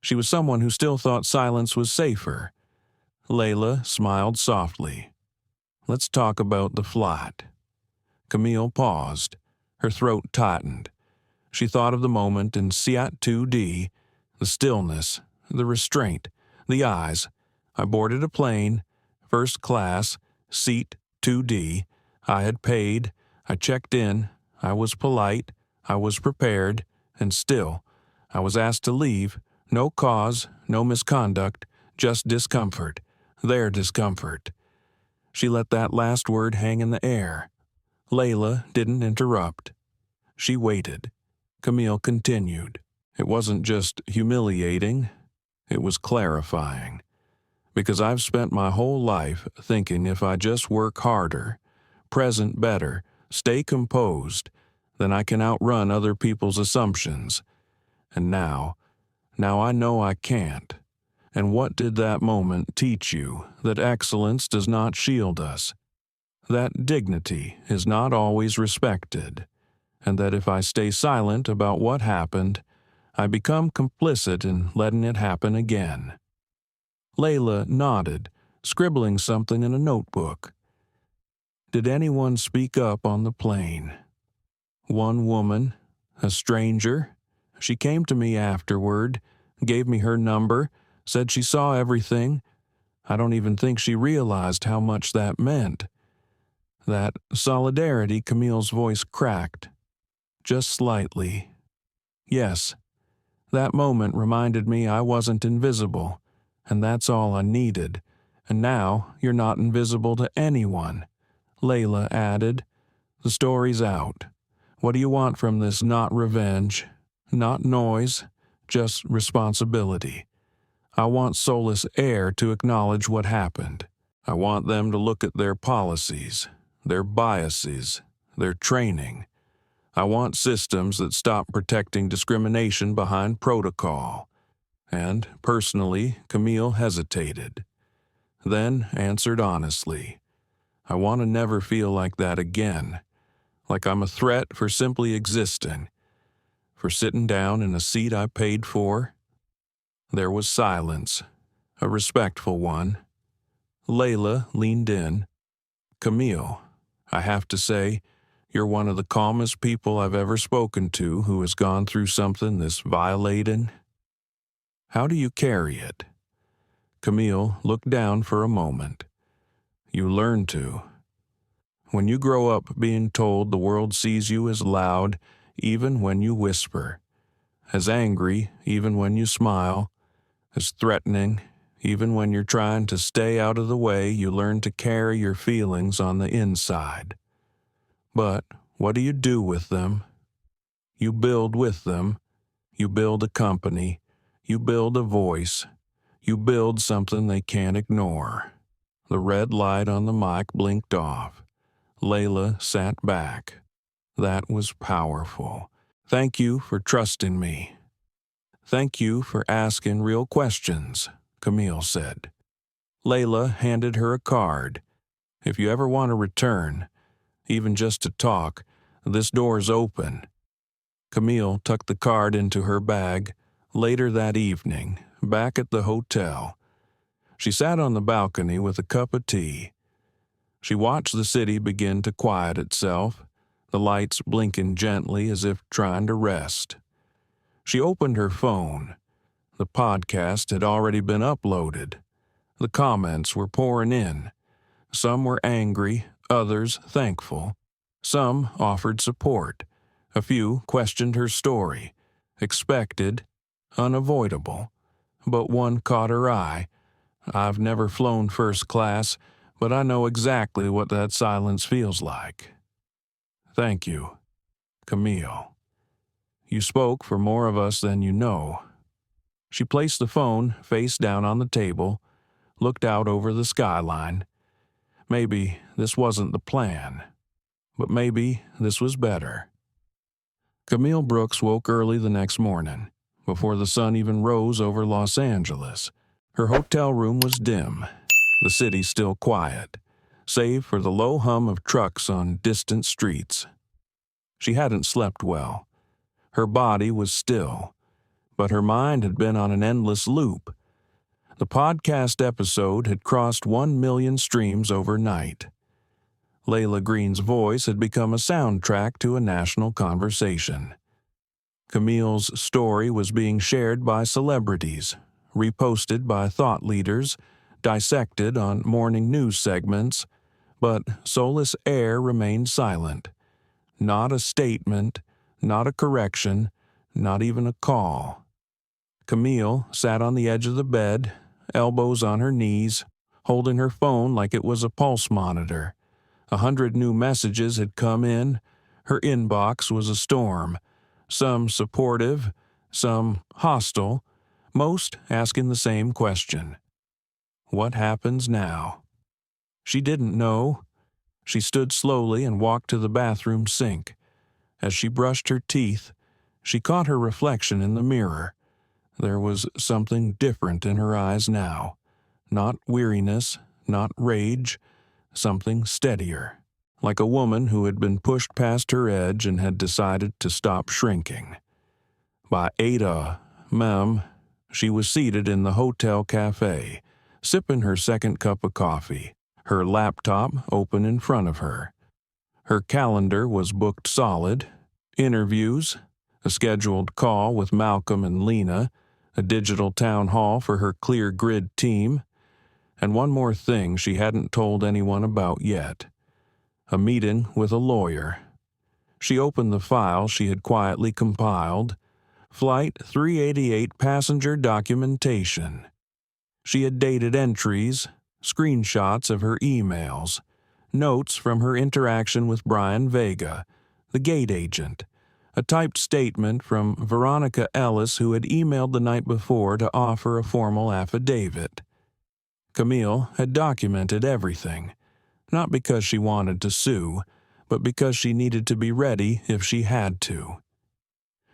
She was someone who still thought silence was safer. Layla smiled softly. Let's talk about the flight. Camille paused. Her throat tightened. She thought of the moment in Seat 2D, the stillness, the restraint, the eyes. I boarded a plane, first class, seat 2D. I had paid. I checked in. I was polite. I was prepared. And still, I was asked to leave. No cause, no misconduct, just discomfort. Their discomfort. She let that last word hang in the air. Layla didn't interrupt. She waited. Camille continued. It wasn't just humiliating. It was clarifying. Because I've spent my whole life thinking if I just work harder, present better, stay composed, then I can outrun other people's assumptions. And now I know I can't. And what did that moment teach you? That excellence does not shield us. That dignity is not always respected. And that if I stay silent about what happened, I become complicit in letting it happen again. Layla nodded, scribbling something in a notebook. Did anyone speak up on the plane? One woman, a stranger. She came to me afterward, gave me her number, said she saw everything. I don't even think she realized how much that meant. That solidarity, Camille's voice cracked. Just slightly. Yes, that moment reminded me I wasn't invisible, and that's all I needed. And now you're not invisible to anyone. Layla added, the story's out. What do you want from this? Not revenge, not noise, just responsibility. I want Solis Air to acknowledge what happened. I want them to look at their policies, their biases, their training. I want systems that stop protecting discrimination behind protocol. And, personally, Camille hesitated. Then answered honestly. I want to never feel like that again. Like I'm a threat for simply existing. For sitting down in a seat I paid for. There was silence, a respectful one. Layla leaned in. Camille, I have to say, you're one of the calmest people I've ever spoken to who has gone through something this violating. How do you carry it? Camille looked down for a moment. You learn to. When you grow up being told the world sees you as loud, even when you whisper, as angry even when you smile, as threatening even when you're trying to stay out of the way. You learn to carry your feelings on the inside. But what do you do with them? You build with them. You build a company. You build a voice. You build something they can't ignore. The red light on the mic blinked off. Layla sat back. That was powerful. Thank you for trusting me. Thank you for asking real questions, Camille said. Layla handed her a card. If you ever want to return, even just to talk, this door's open. Camille tucked the card into her bag. Later that evening, back at the hotel, she sat on the balcony with a cup of tea. She watched the city begin to quiet itself, the lights blinking gently as if trying to rest. She opened her phone. The podcast had already been uploaded. The comments were pouring in. Some were angry, others thankful. Some offered support. A few questioned her story. Expected, unavoidable. But one caught her eye. I've never flown first class, but I know exactly what that silence feels like. Thank you, Camille. You spoke for more of us than you know. She placed the phone face down on the table, looked out over the skyline. Maybe this wasn't the plan, but maybe this was better. Camille Brooks woke early the next morning, before the sun even rose over Los Angeles. Her hotel room was dim, the city still quiet, save for the low hum of trucks on distant streets. She hadn't slept well. Her body was still, but her mind had been on an endless loop. The podcast episode had crossed 1 million streams overnight. Layla Green's voice had become a soundtrack to a national conversation. Camille's story was being shared by celebrities, reposted by thought leaders, dissected on morning news segments, but Solis Air remained silent. Not a statement, not a correction, not even a call. Camille sat on the edge of the bed, elbows on her knees, holding her phone like it was a pulse monitor. 100 new messages had come in. Her inbox was a storm, some supportive, some hostile, most asking the same question. What happens now? She didn't know. She stood slowly and walked to the bathroom sink. As she brushed her teeth, she caught her reflection in the mirror. There was something different in her eyes now. Not weariness, not rage, something steadier, like a woman who had been pushed past her edge and had decided to stop shrinking. By 8 a.m., she was seated in the hotel cafe, sipping her second cup of coffee, her laptop open in front of her. Her calendar was booked solid. Interviews, a scheduled call with Malcolm and Lena, a digital town hall for her ClearGrid team, and one more thing she hadn't told anyone about yet. A meeting with a lawyer. She opened the file she had quietly compiled. Flight 388 passenger documentation. She had dated entries, screenshots of her emails, notes from her interaction with Brian Vega, the gate agent, a typed statement from Veronica Ellis, who had emailed the night before to offer a formal affidavit. Camille had documented everything, not because she wanted to sue, but because she needed to be ready if she had to.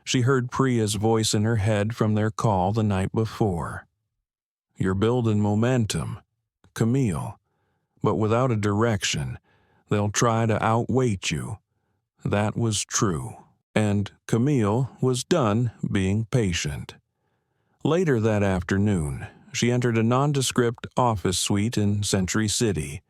She heard Priya's voice in her head from their call the night before. You're building momentum, Camille, but without a direction, they'll try to outweight you. That was true, and Camille was done being patient. Later that afternoon, she entered a nondescript office suite in Century City.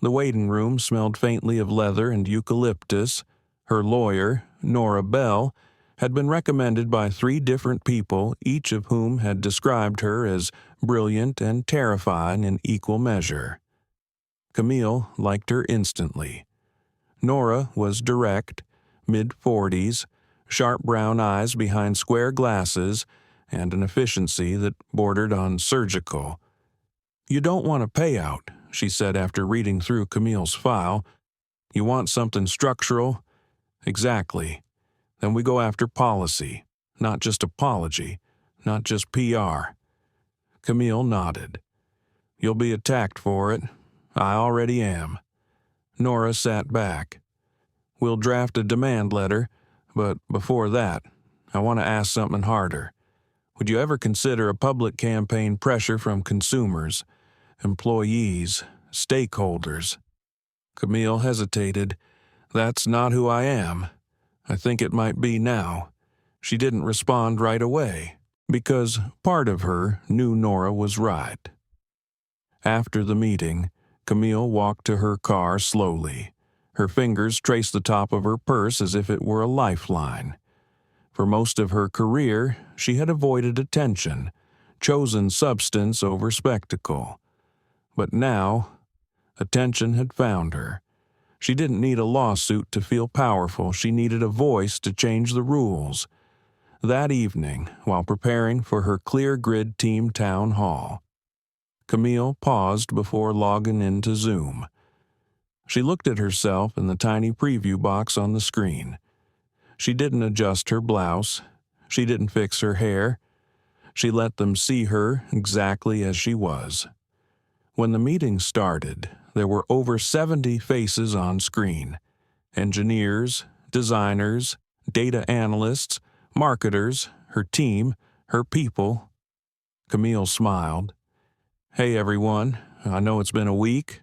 The waiting room smelled faintly of leather and eucalyptus. Her lawyer, Nora Bell, had been recommended by 3 different people, each of whom had described her as brilliant and terrifying in equal measure. Camille liked her instantly. Nora was direct, mid-40s, sharp brown eyes behind square glasses, and an efficiency that bordered on surgical. "You don't want a payout," she said after reading through Camille's file. "You want something structural?" "Exactly. Then we go after policy, not just apology, not just PR." Camille nodded. "You'll be attacked for it. I already am." Nora sat back. "We'll draft a demand letter, but before that, I want to ask something harder. Would you ever consider a public campaign pressure from consumers, employees, stakeholders?" Camille hesitated. "That's not who I am. I think it might be now." She didn't respond right away, because part of her knew Nora was right. After the meeting, Camille walked to her car slowly. Her fingers traced the top of her purse as if it were a lifeline. For most of her career, she had avoided attention, chosen substance over spectacle. But now, attention had found her. She didn't need a lawsuit to feel powerful. She needed a voice to change the rules. That evening, while preparing for her ClearGrid team town hall, Camille paused before logging into Zoom. She looked at herself in the tiny preview box on the screen. She didn't adjust her blouse. She didn't fix her hair. She let them see her exactly as she was. When the meeting started, there were over 70 faces on screen. Engineers, designers, data analysts, marketers, her team, her people. Camille smiled. "Hey everyone, I know it's been a week.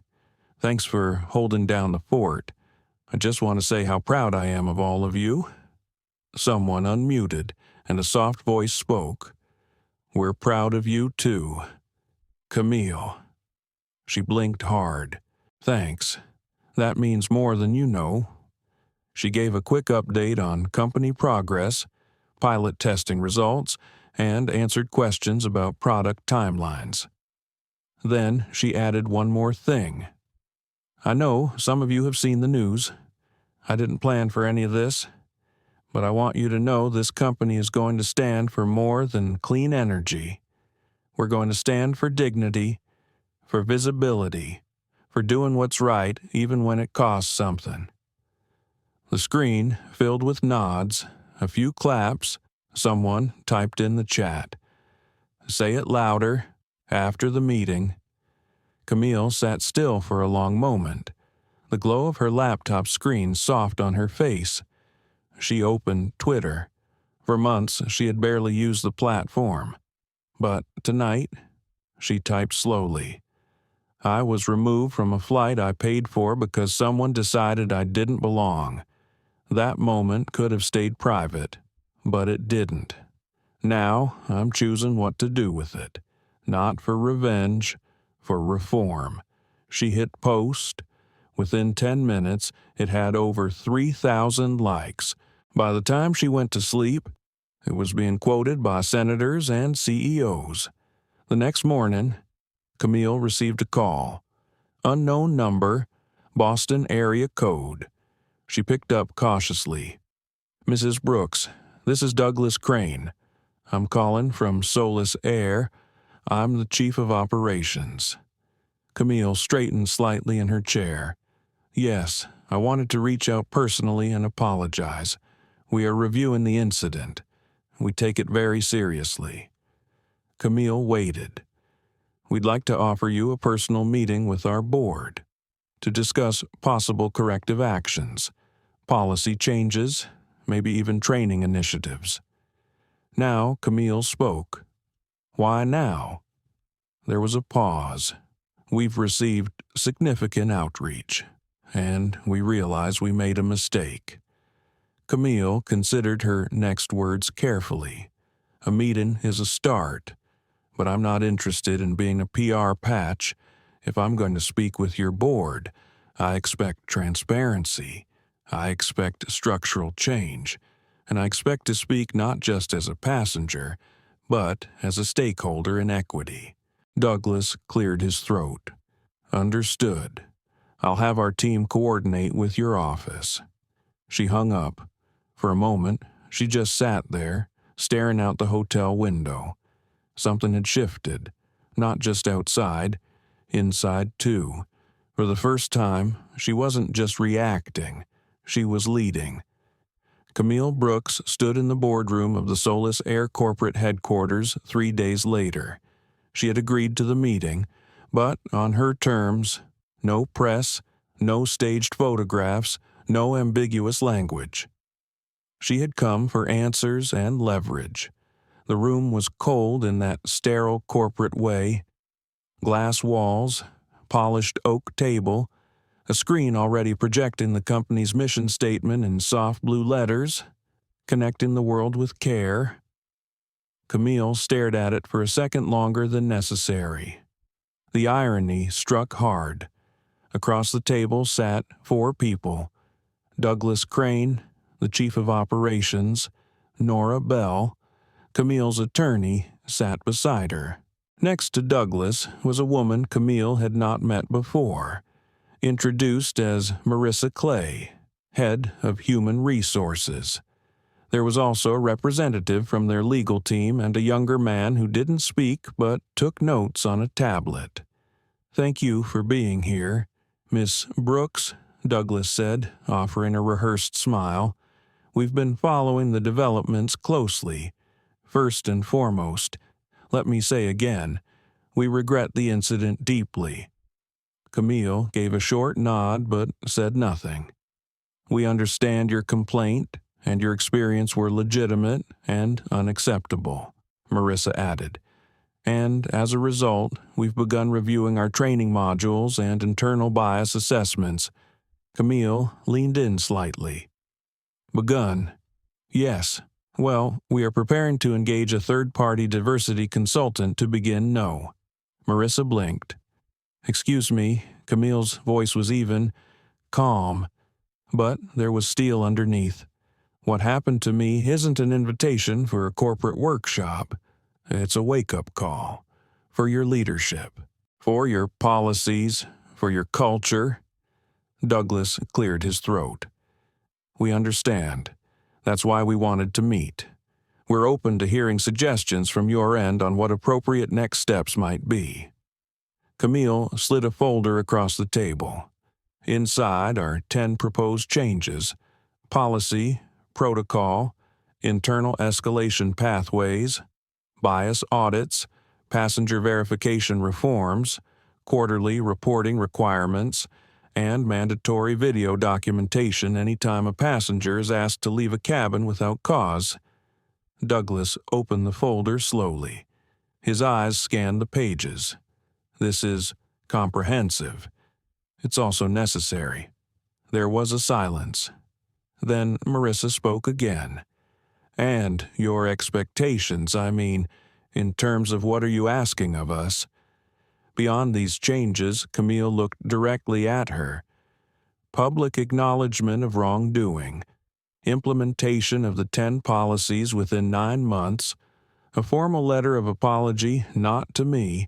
Thanks for holding down the fort. I just want to say how proud I am of all of you." Someone unmuted, and a soft voice spoke. "We're proud of you too." "Camille." She blinked hard. "Thanks. That means more than you know." She gave a quick update on company progress, pilot testing results, and answered questions about product timelines. Then she added one more thing. "I know some of you have seen the news. I didn't plan for any of this, but I want you to know this company is going to stand for more than clean energy. We're going to stand for dignity, for visibility, for doing what's right even when it costs something." The screen filled with nods, a few claps. Someone typed in the chat. "Say it louder," after the meeting. Camille sat still for a long moment, the glow of her laptop screen soft on her face. She opened Twitter. For months, she had barely used the platform. But tonight, she typed slowly. "I was removed from a flight I paid for because someone decided I didn't belong. That moment could have stayed private, but it didn't. Now I'm choosing what to do with it. Not for revenge, for reform." She hit post. Within 10 minutes, it had over 3,000 likes. By the time she went to sleep, it was being quoted by senators and CEOs. The next morning, Camille received a call. Unknown number, Boston area code. She picked up cautiously. "Mrs. Brooks, this is Douglas Crane. I'm calling from Solis Air. I'm the chief of operations." Camille straightened slightly in her chair. "Yes, I wanted to reach out personally and apologize. We are reviewing the incident. We take it very seriously." Camille waited. "We'd like to offer you a personal meeting with our board to discuss possible corrective actions, policy changes, maybe even training initiatives." Now Camille spoke. "Why now?" There was a pause. "We've received significant outreach, and we realize we made a mistake." Camille considered her next words carefully. "A meeting is a start, but I'm not interested in being a PR patch. If I'm going to speak with your board, I expect transparency. I expect structural change, and I expect to speak not just as a passenger, but as a stakeholder in equity." Douglas cleared his throat. "Understood. I'll have our team coordinate with your office." She hung up. For a moment, She just sat there, staring out the hotel window. Something had shifted, not just outside, inside too. For the first time, she wasn't just reacting, she was leading. Camille Brooks stood in the boardroom of the Solis Air corporate headquarters 3 days later. She had agreed to the meeting, but on her terms, no press, no staged photographs, no ambiguous language. She had come for answers and leverage. The room was cold in that sterile corporate way. Glass walls, polished oak table, a screen already projecting the company's mission statement in soft blue letters, connecting the world with care. Camille stared at it for a second longer than necessary. The irony struck hard. Across the table sat 4 people: Douglas Crane, the chief of operations; Nora Bell, Camille's attorney, sat beside her. Next to Douglas was a woman Camille had not met before, introduced as Marissa Clay, head of human resources. There was also a representative from their legal team and a younger man who didn't speak but took notes on a tablet. "Thank you for being here, Miss Brooks," Douglas said, offering a rehearsed smile. "We've been following the developments closely. First and foremost, let me say again, we regret the incident deeply." Camille gave a short nod but said nothing. "We understand your complaint, and your experience were legitimate and unacceptable," Marissa added. "And as a result, we've begun reviewing our training modules and internal bias assessments." Camille leaned in slightly. "Begun? Yes. Well, we are preparing to engage a third-party diversity consultant to begin no." Marissa blinked. "Excuse me," Camille's voice was even, calm, but there was steel underneath. "What happened to me isn't an invitation for a corporate workshop. It's a wake-up call. For your leadership. For your policies. For your culture." Douglas cleared his throat. "We understand. That's why we wanted to meet. We're open to hearing suggestions from your end on what appropriate next steps might be." Camille slid a folder across the table. Inside are 10 proposed changes: policy, protocol, internal escalation pathways, bias audits, passenger verification reforms, quarterly reporting requirements, and mandatory video documentation anytime a passenger is asked to leave a cabin without cause. Douglas opened the folder slowly. His eyes scanned the pages. This is comprehensive. It's also necessary. There was a silence. Then Marissa spoke again. "And your expectations, I mean, in terms of what are you asking of us?" Beyond these changes, Camille looked directly at her. Public acknowledgement of wrongdoing, implementation of the 10 policies within 9 months, a formal letter of apology not to me,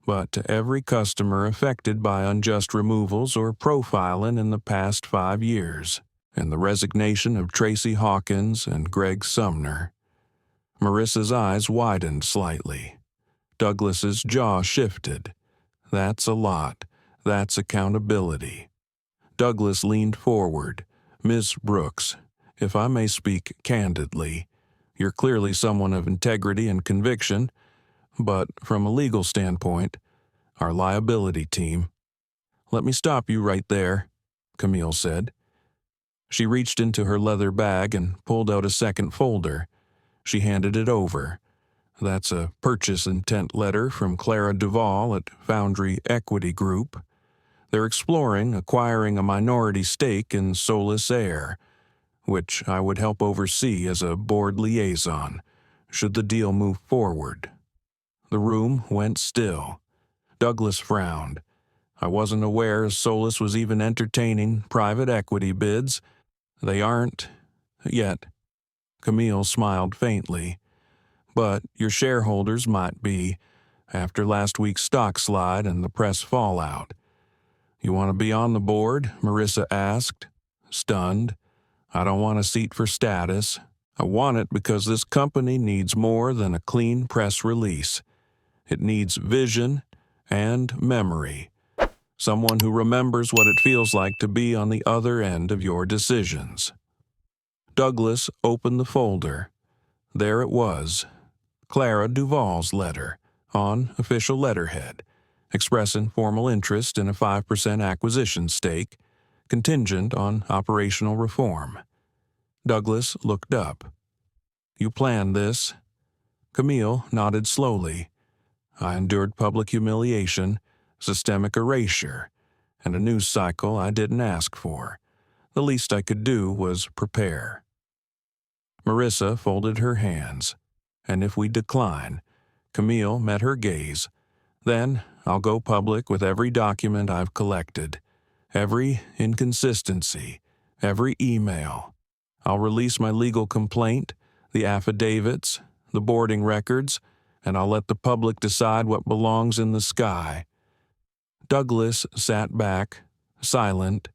but to every customer affected by unjust removals or profiling in the past 5 years, and the resignation of Tracy Hawkins and Greg Sumner. Marissa's eyes widened slightly. Douglas's jaw shifted. That's a lot. That's accountability. Douglas leaned forward. "Ms. Brooks, if I may speak candidly, you're clearly someone of integrity and conviction, but from a legal standpoint, our liability team—" "Let me stop you right there," Camille said. She reached into her leather bag and pulled out a second folder. She handed it over. "That's a purchase intent letter from Clara Duvall at Foundry Equity Group. They're exploring acquiring a minority stake in Solis Air, which I would help oversee as a board liaison, should the deal move forward." The room went still. Douglas frowned. "I wasn't aware Solis was even entertaining private equity bids. They aren't yet." Camille smiled faintly. "But your shareholders might be, after last week's stock slide and the press fallout." "You want to be on the board?" Marissa asked, stunned. "I don't want a seat for status. I want it because this company needs more than a clean press release. It needs vision and memory. Someone who remembers what it feels like to be on the other end of your decisions. Douglas opened the folder. There it was, Clara Duvall's letter, on official letterhead, expressing formal interest in a 5% acquisition stake, contingent on operational reform. Douglas looked up. You planned this? Camille nodded slowly. I endured public humiliation, systemic erasure, and a news cycle I didn't ask for. The least I could do was prepare. Marissa folded her hands, and if we decline, Camille met her gaze. Then I'll go public with every document I've collected, every inconsistency, every email. I'll release my legal complaint, the affidavits, the boarding records, and I'll let the public decide what belongs in the sky. Douglas sat back, silent.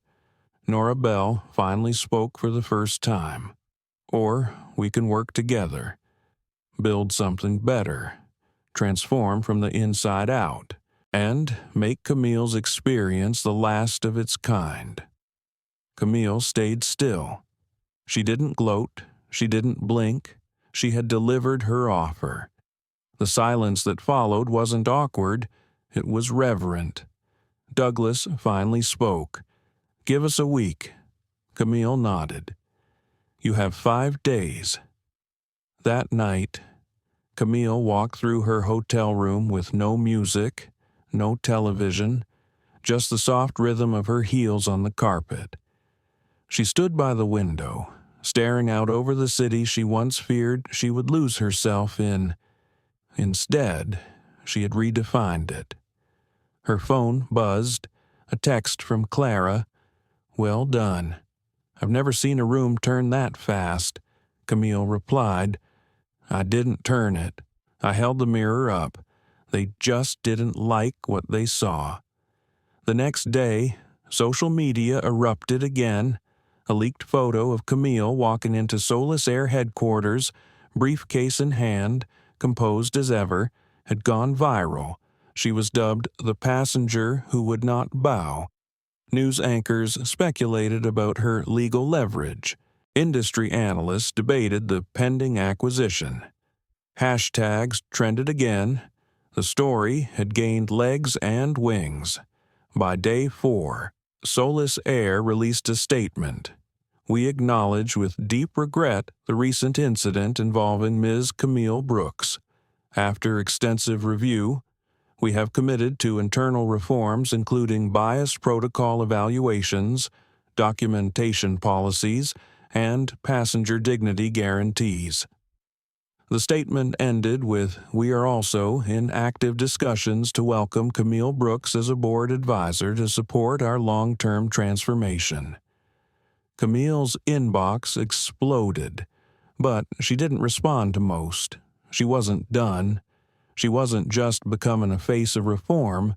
Nora Bell finally spoke for the first time. Or we can work together, build something better, transform from the inside out, and make Camille's experience the last of its kind. Camille stayed still. She didn't gloat, she didn't blink, she had delivered her offer. The silence that followed wasn't awkward, it was reverent. Douglas finally spoke. Give us a week. Camille nodded. You have 5 days. That night, Camille walked through her hotel room with no music, no television, just the soft rhythm of her heels on the carpet. She stood by the window, staring out over the city she once feared she would lose herself in. Instead, she had redefined it. Her phone buzzed, a text from Clara. Well done. I've never seen a room turn that fast, Camille replied. I didn't turn it. I held the mirror up. They just didn't like what they saw. The next day, social media erupted again. A leaked photo of Camille walking into Solis Air headquarters, briefcase in hand, composed as ever, had gone viral. She was dubbed the passenger who would not bow. News anchors speculated about her legal leverage. Industry analysts debated the pending acquisition. Hashtags trended again. The story had gained legs and wings. By day 4, Solis Air released a statement. We acknowledge with deep regret the recent incident involving Ms. Camille Brooks. After extensive review, we have committed to internal reforms including bias protocol evaluations, documentation policies, and passenger dignity guarantees. The statement ended with, we are also in active discussions to welcome Camille Brooks as a board advisor to support our long-term transformation. Camille's inbox exploded, but she didn't respond to most. She wasn't done. She wasn't just becoming a face of reform,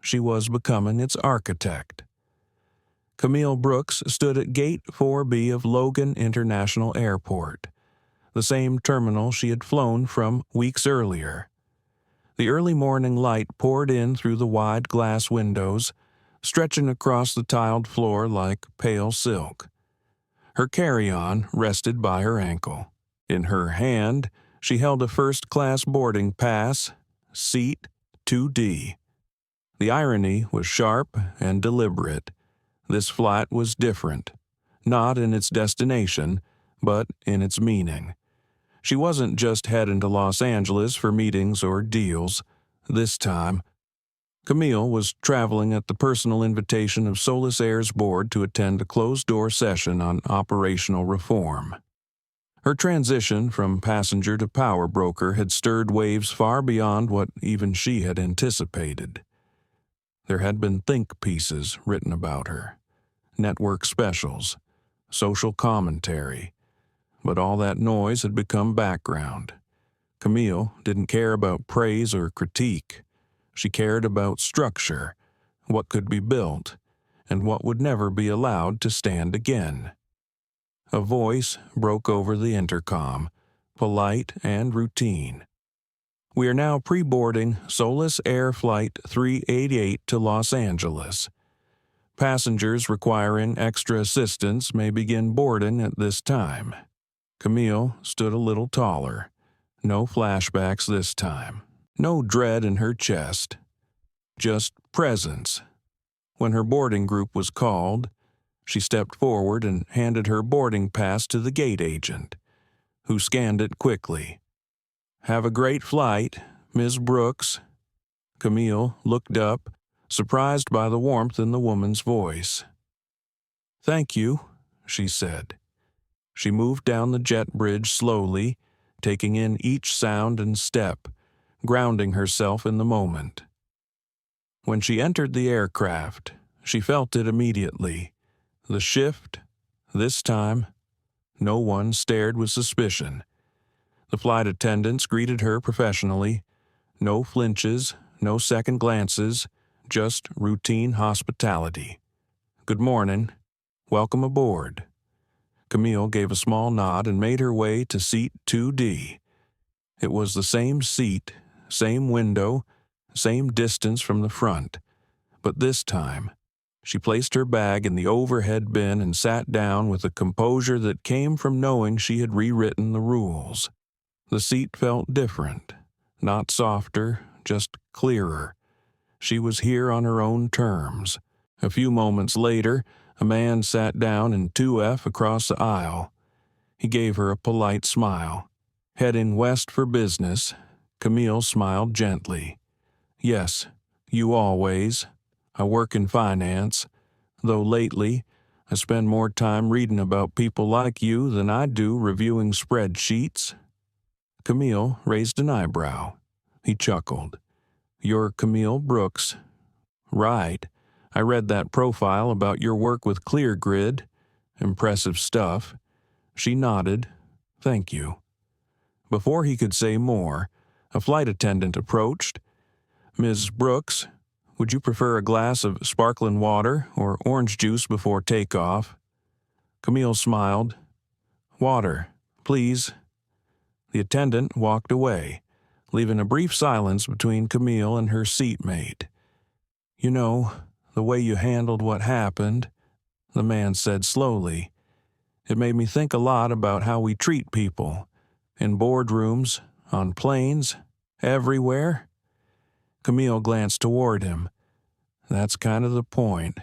she was becoming its architect. Camille Brooks stood at Gate 4B of Logan International Airport, the same terminal she had flown from weeks earlier. The early morning light poured in through the wide glass windows, stretching across the tiled floor like pale silk. Her carry-on rested by her ankle. In her hand, she held a first-class boarding pass, seat 2D. The irony was sharp and deliberate. This flight was different, not in its destination, but in its meaning. She wasn't just heading to Los Angeles for meetings or deals. This time, Camille was traveling at the personal invitation of Solis Air's board to attend a closed-door session on operational reform. Her transition from passenger to power broker had stirred waves far beyond what even she had anticipated. There had been think pieces written about her, network specials, social commentary, but all that noise had become background. Camille didn't care about praise or critique. She cared about structure, what could be built, and what would never be allowed to stand again. A voice broke over the intercom, polite and routine. "We are now pre-boarding Solis Air Flight 388 to Los Angeles. Passengers requiring extra assistance may begin boarding at this time." Camille stood a little taller. No flashbacks this time. No dread in her chest. Just presence. When her boarding group was called, she stepped forward and handed her boarding pass to the gate agent, who scanned it quickly. "Have a great flight, Ms. Brooks." Camille looked up, surprised by the warmth in the woman's voice. "Thank you," she said. She moved down the jet bridge slowly, taking in each sound and step, grounding herself in the moment. When she entered the aircraft, she felt it immediately. The shift, this time, no one stared with suspicion. The flight attendants greeted her professionally. No flinches, no second glances, just routine hospitality. "Good morning. Welcome aboard." Camille gave a small nod and made her way to seat 2D. It was the same seat, same window, same distance from the front. But this time, she placed her bag in the overhead bin and sat down with a composure that came from knowing she had rewritten the rules. The seat felt different, not softer, just clearer. She was here on her own terms. A few moments later, a man sat down in 2F across the aisle. He gave her a polite smile. Heading west for business, Camille smiled gently. "Yes, you always. I work in finance, though lately I spend more time reading about people like you than I do reviewing spreadsheets." Camille raised an eyebrow. He chuckled. "You're Camille Brooks." "Right. I read that profile about your work with ClearGrid. Impressive stuff." She nodded. "Thank you." Before he could say more, a flight attendant approached. "Ms. Brooks, would you prefer a glass of sparkling water or orange juice before takeoff?" Camille smiled. "Water, please." The attendant walked away, leaving a brief silence between Camille and her seatmate. "You know, the way you handled what happened," the man said slowly, "it made me think a lot about how we treat people. In boardrooms, on planes, everywhere." Camille glanced toward him. "That's kind of the point,"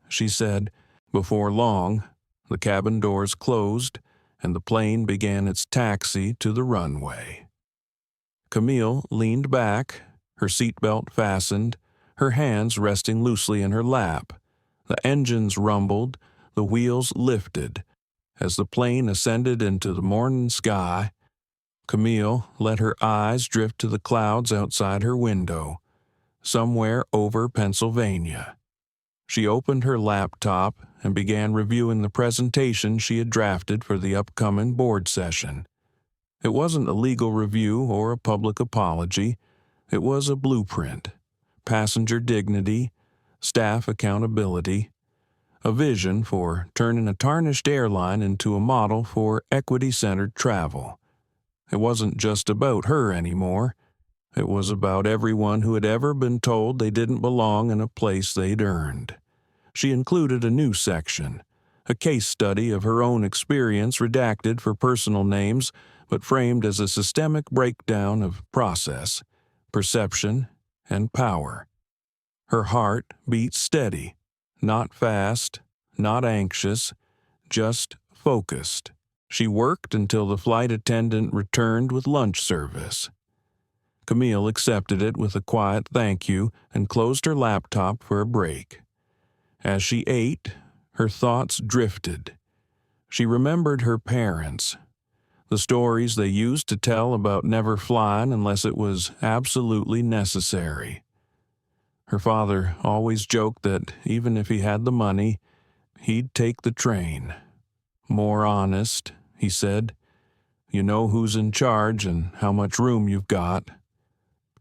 she said. Before long, the cabin doors closed, and the plane began its taxi to the runway. Camille leaned back, her seatbelt fastened, her hands resting loosely in her lap. The engines rumbled, the wheels lifted. As the plane ascended into the morning sky, Camille let her eyes drift to the clouds outside her window, somewhere over Pennsylvania. She opened her laptop and began reviewing the presentation she had drafted for the upcoming board session. It wasn't a legal review or a public apology. It was a blueprint. Passenger dignity, staff accountability, a vision for turning a tarnished airline into a model for equity-centered travel. It wasn't just about her anymore. It was about everyone who had ever been told they didn't belong in a place they'd earned. She included a new section, a case study of her own experience redacted for personal names but framed as a systemic breakdown of process, perception, and power. Her heart beat steady, not fast, not anxious, just focused. She worked until the flight attendant returned with lunch service. Camille accepted it with a quiet thank you and closed her laptop for a break. As she ate, her thoughts drifted. She remembered her parents, the stories they used to tell about never flying unless it was absolutely necessary. Her father always joked that even if he had the money, he'd take the train. "More honest," he said. "You know who's in charge and how much room you've got."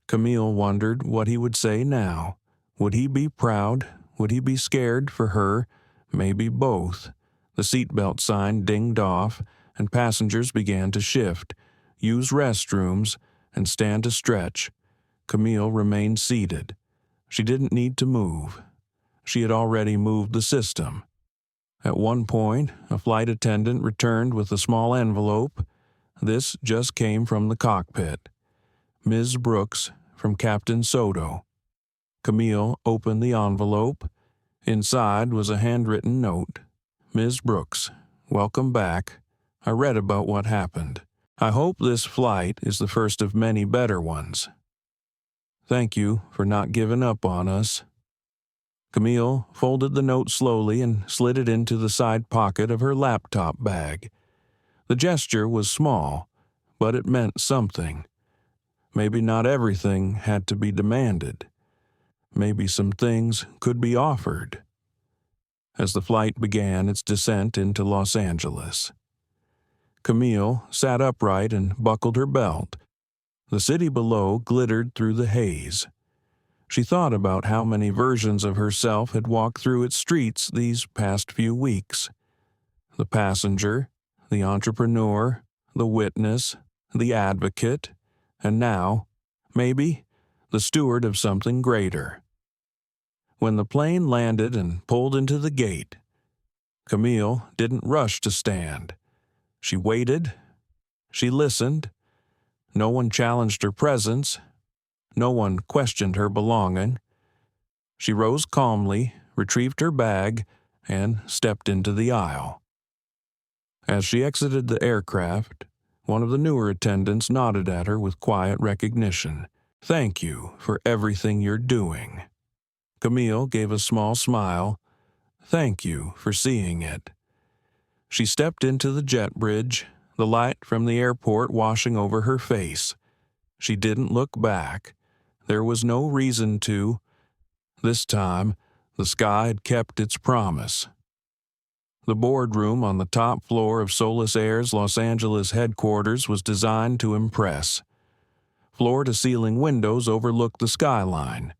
Camille wondered what he would say now. Would he be proud? Would he be scared for her? Maybe both. The seatbelt sign dinged off, and passengers began to shift, use restrooms, and stand to stretch. Camille remained seated. She didn't need to move. She had already moved the system. At one point, a flight attendant returned with a small envelope. This just came from the cockpit. Ms. Brooks, from Captain Soto. Camille opened the envelope. Inside was a handwritten note. Ms. Brooks, welcome back. I read about what happened. I hope this flight is the first of many better ones. Thank you for not giving up on us. Camille folded the note slowly and slid it into the side pocket of her laptop bag. The gesture was small, but it meant something. Maybe not everything had to be demanded. Maybe some things could be offered. As the flight began its descent into Los Angeles, Camille sat upright and buckled her belt. The city below glittered through the haze. She thought about how many versions of herself had walked through its streets these past few weeks. The passenger, the entrepreneur, the witness, the advocate, and now, maybe, the steward of something greater. When the plane landed and pulled into the gate, Camille didn't rush to stand. She waited. She listened. No one challenged her presence. No one questioned her belonging. She rose calmly, retrieved her bag, and stepped into the aisle. As she exited the aircraft, one of the newer attendants nodded at her with quiet recognition. Thank you for everything you're doing. Camille gave a small smile. Thank you for seeing it. She stepped into the jet bridge, the light from the airport washing over her face. She didn't look back. There was no reason to. This time, the sky had kept its promise. The boardroom on the top floor of Solis Air's Los Angeles headquarters was designed to impress. Floor-to-ceiling windows overlooked the skyline.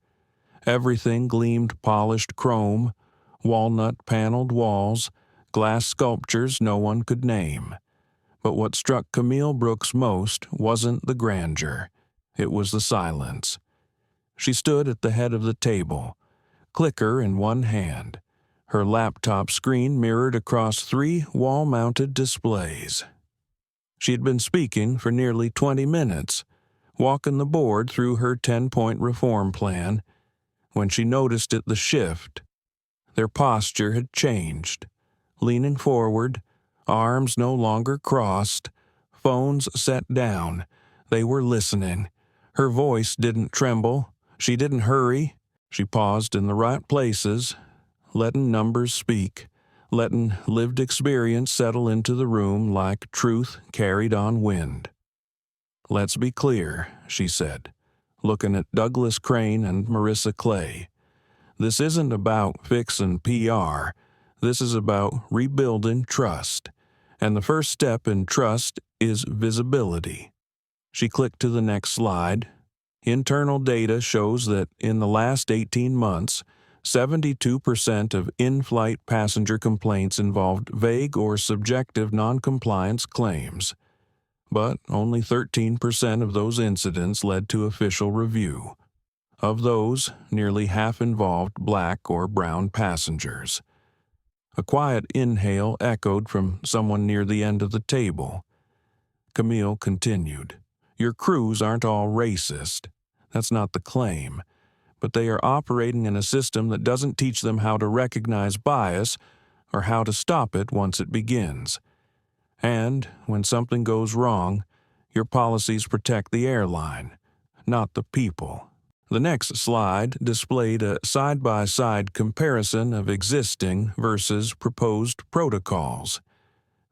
Everything gleamed polished chrome, walnut-paneled walls, glass sculptures no one could name. But what struck Camille Brooks most wasn't the grandeur. It was the silence. She stood at the head of the table, clicker in one hand. Her laptop screen mirrored across 3 wall-mounted displays. She had been speaking for nearly 20 minutes, walking the board through her 10-point reform plan. When she noticed the shift, their posture had changed. Leaning forward, arms no longer crossed, phones set down. They were listening. Her voice didn't tremble. She didn't hurry. She paused in the right places, letting numbers speak, letting lived experience settle into the room like truth carried on wind. Let's be clear, she said, looking at Douglas Crane and Marissa Clay. This isn't about fixing PR. This is about rebuilding trust. And the first step in trust is visibility. She clicked to the next slide. Internal data shows that in the last 18 months, 72% of in-flight passenger complaints involved vague or subjective noncompliance claims. But only 13% of those incidents led to official review. Of those, nearly half involved black or brown passengers. A quiet inhale echoed from someone near the end of the table. Camille continued, Your crews aren't all racist. That's not the claim. But they are operating in a system that doesn't teach them how to recognize bias or how to stop it once it begins. And when something goes wrong, your policies protect the airline, not the people. The next slide displayed a side-by-side comparison of existing versus proposed protocols.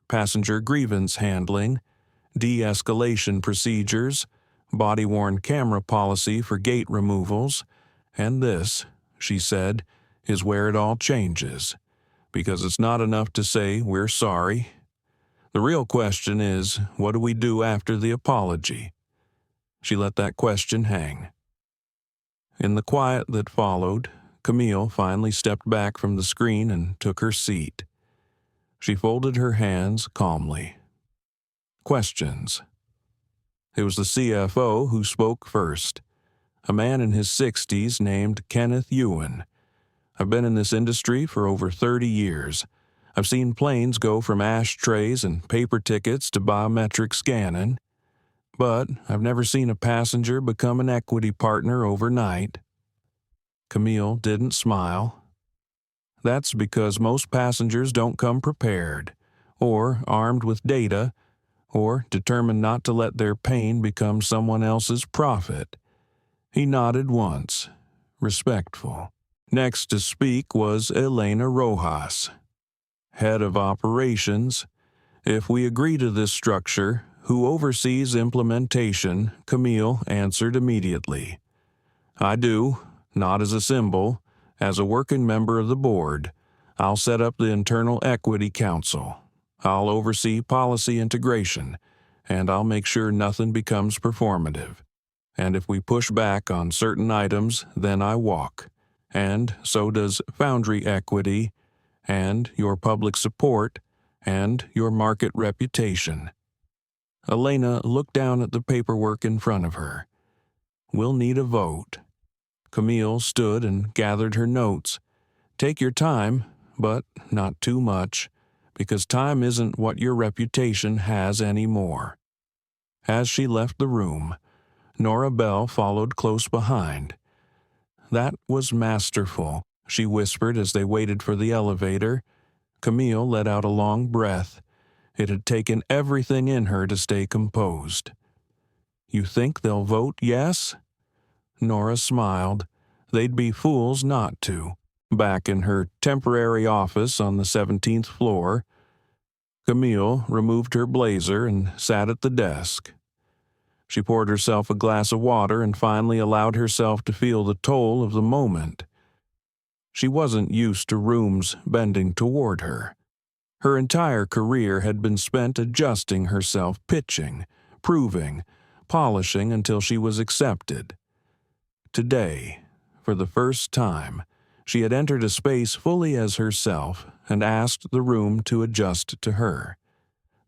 Passenger grievance handling, de-escalation procedures, body-worn camera policy for gate removals, and this, she said, is where it all changes. Because it's not enough to say we're sorry. The real question is, what do we do after the apology? She let that question hang. In the quiet that followed, Camille finally stepped back from the screen and took her seat. She folded her hands calmly. Questions. It was the CFO who spoke first, a man in his 60s named Kenneth Ewan. I've been in this industry for over 30 years. I've seen planes go from ashtrays and paper tickets to biometric scanning, but I've never seen a passenger become an equity partner overnight. Camille didn't smile. That's because most passengers don't come prepared, or armed with data, or determined not to let their pain become someone else's profit. He nodded once, respectful. Next to speak was Elena Rojas, head of operations. If we agree to this structure, who oversees implementation? Camille answered immediately. I do, not as a symbol, as a working member of the board. I'll set up the Internal Equity Council. I'll oversee policy integration, and I'll make sure nothing becomes performative. And if we push back on certain items, then I walk. And so does Foundry Equity, and your public support, and your market reputation. Elena looked down at the paperwork in front of her. We'll need a vote. Camille stood and gathered her notes. Take your time, but not too much, because time isn't what your reputation has anymore. As she left the room, Nora Bell followed close behind. That was masterful, she whispered as they waited for the elevator. Camille let out a long breath. It had taken everything in her to stay composed. You think they'll vote yes? Nora smiled. They'd be fools not to. Back in her temporary office on the 17th floor, Camille removed her blazer and sat at the desk. She poured herself a glass of water and finally allowed herself to feel the toll of the moment. She wasn't used to rooms bending toward her. Her entire career had been spent adjusting herself, pitching, proving, polishing until she was accepted. Today, for the first time, she had entered a space fully as herself and asked the room to adjust to her.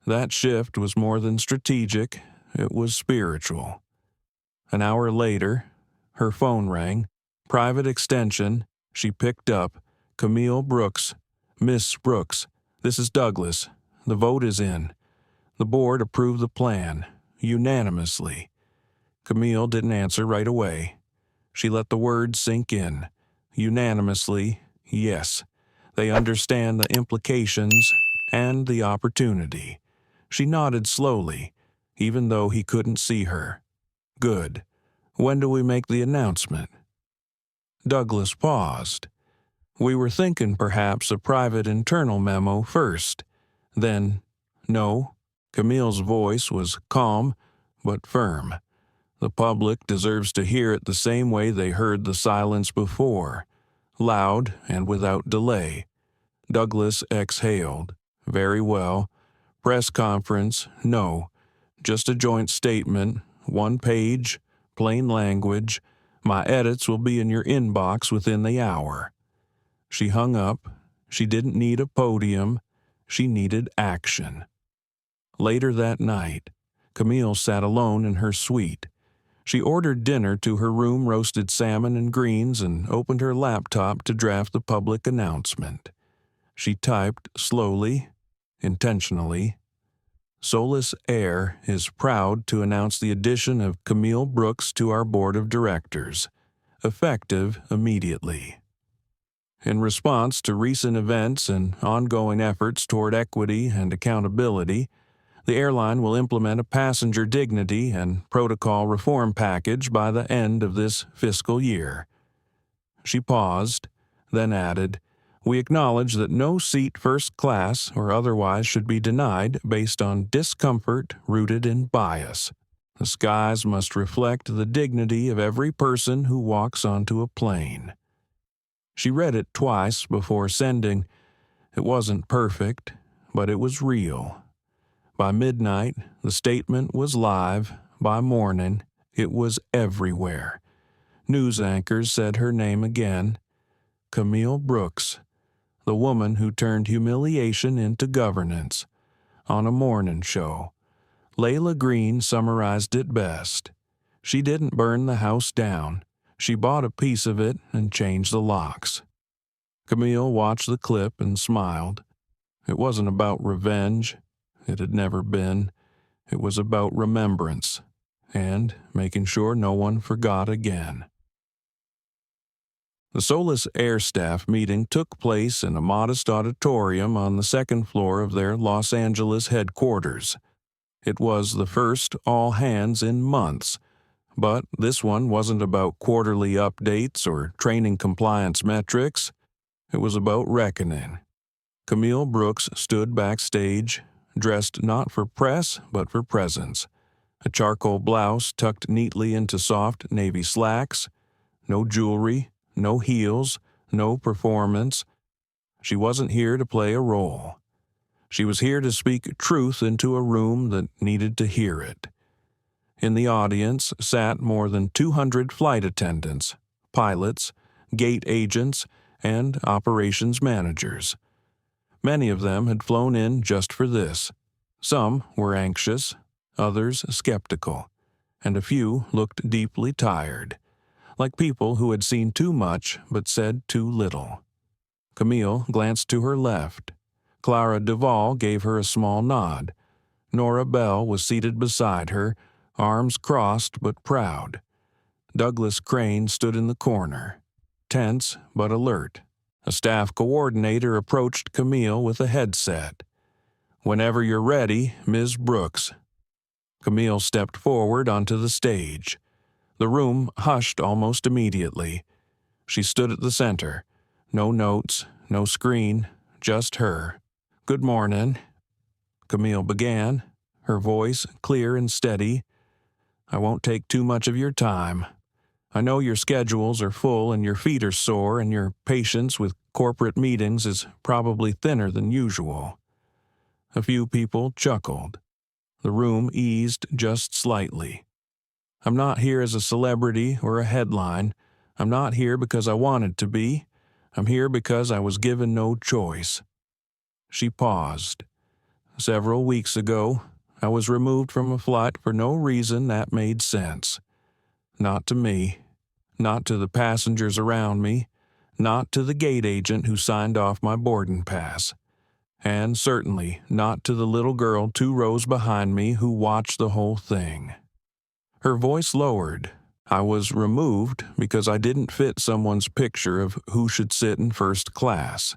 That shift was more than strategic. It was spiritual. An hour later, her phone rang. Private extension. She picked up. Camille Brooks. Miss Brooks, this is Douglas. The vote is in. The board approved the plan, unanimously. Camille didn't answer right away. She let the words sink in. Unanimously, yes. They understand the implications and the opportunity. She nodded slowly, even though he couldn't see her. Good. When do we make the announcement? Douglas paused. We were thinking perhaps a private internal memo first. Then, no. Camille's voice was calm but firm. The public deserves to hear it the same way they heard the silence before, loud and without delay. Douglas exhaled. Very well. Press conference, no. Just a joint statement, 1 page, plain language. My edits will be in your inbox within the hour. She hung up. She didn't need a podium. She needed action. Later that night, Camille sat alone in her suite. She ordered dinner to her room, roasted salmon and greens, and opened her laptop to draft the public announcement. She typed slowly, intentionally. Solis Air is proud to announce the addition of Camille Brooks to our board of directors, effective immediately. In response to recent events and ongoing efforts toward equity and accountability, the airline will implement a passenger dignity and protocol reform package by the end of this fiscal year. She paused, then added, We acknowledge that no seat first class or otherwise should be denied based on discomfort rooted in bias. The skies must reflect the dignity of every person who walks onto a plane. She read it twice before sending. It wasn't perfect, but it was real. By midnight, the statement was live. By morning, it was everywhere. News anchors said her name again. Camille Brooks, the woman who turned humiliation into governance. On a morning show, Layla Green summarized it best. She didn't burn the house down. She bought a piece of it and changed the locks. Camille watched the clip and smiled. It wasn't about revenge. It had never been. It was about remembrance and making sure no one forgot again. The Solis Air staff meeting took place in a modest auditorium on the second floor of their Los Angeles headquarters. It was the first all-hands in months, but this one wasn't about quarterly updates or training compliance metrics. It was about reckoning. Camille Brooks stood backstage, dressed not for press but for presence. A charcoal blouse tucked neatly into soft navy slacks. No jewelry, no heels, no performance. She wasn't here to play a role. She was here to speak truth into a room that needed to hear it. In the audience sat more than 200 flight attendants, pilots, gate agents, and operations managers. Many of them had flown in just for this. Some were anxious, others skeptical, and a few looked deeply tired, like people who had seen too much but said too little. Camille glanced to her left. Clara Duvall gave her a small nod. Nora Bell was seated beside her, arms crossed but proud. Douglas Crane stood in the corner, tense but alert. A staff coordinator approached Camille with a headset. "Whenever you're ready, Ms. Brooks." Camille stepped forward onto the stage. The room hushed almost immediately. She stood at the center. No notes, no screen, just her. "Good morning," Camille began, her voice clear and steady. "I won't take too much of your time. I know your schedules are full and your feet are sore and your patience with corporate meetings is probably thinner than usual." A few people chuckled. The room eased just slightly. "I'm not here as a celebrity or a headline. I'm not here because I wanted to be. I'm here because I was given no choice." She paused. "Several weeks ago, I was removed from a flight for no reason that made sense. Not to me, not to the passengers around me, not to the gate agent who signed off my boarding pass, and certainly not to the little girl 2 rows behind me who watched the whole thing." Her voice lowered. "I was removed because I didn't fit someone's picture of who should sit in first class.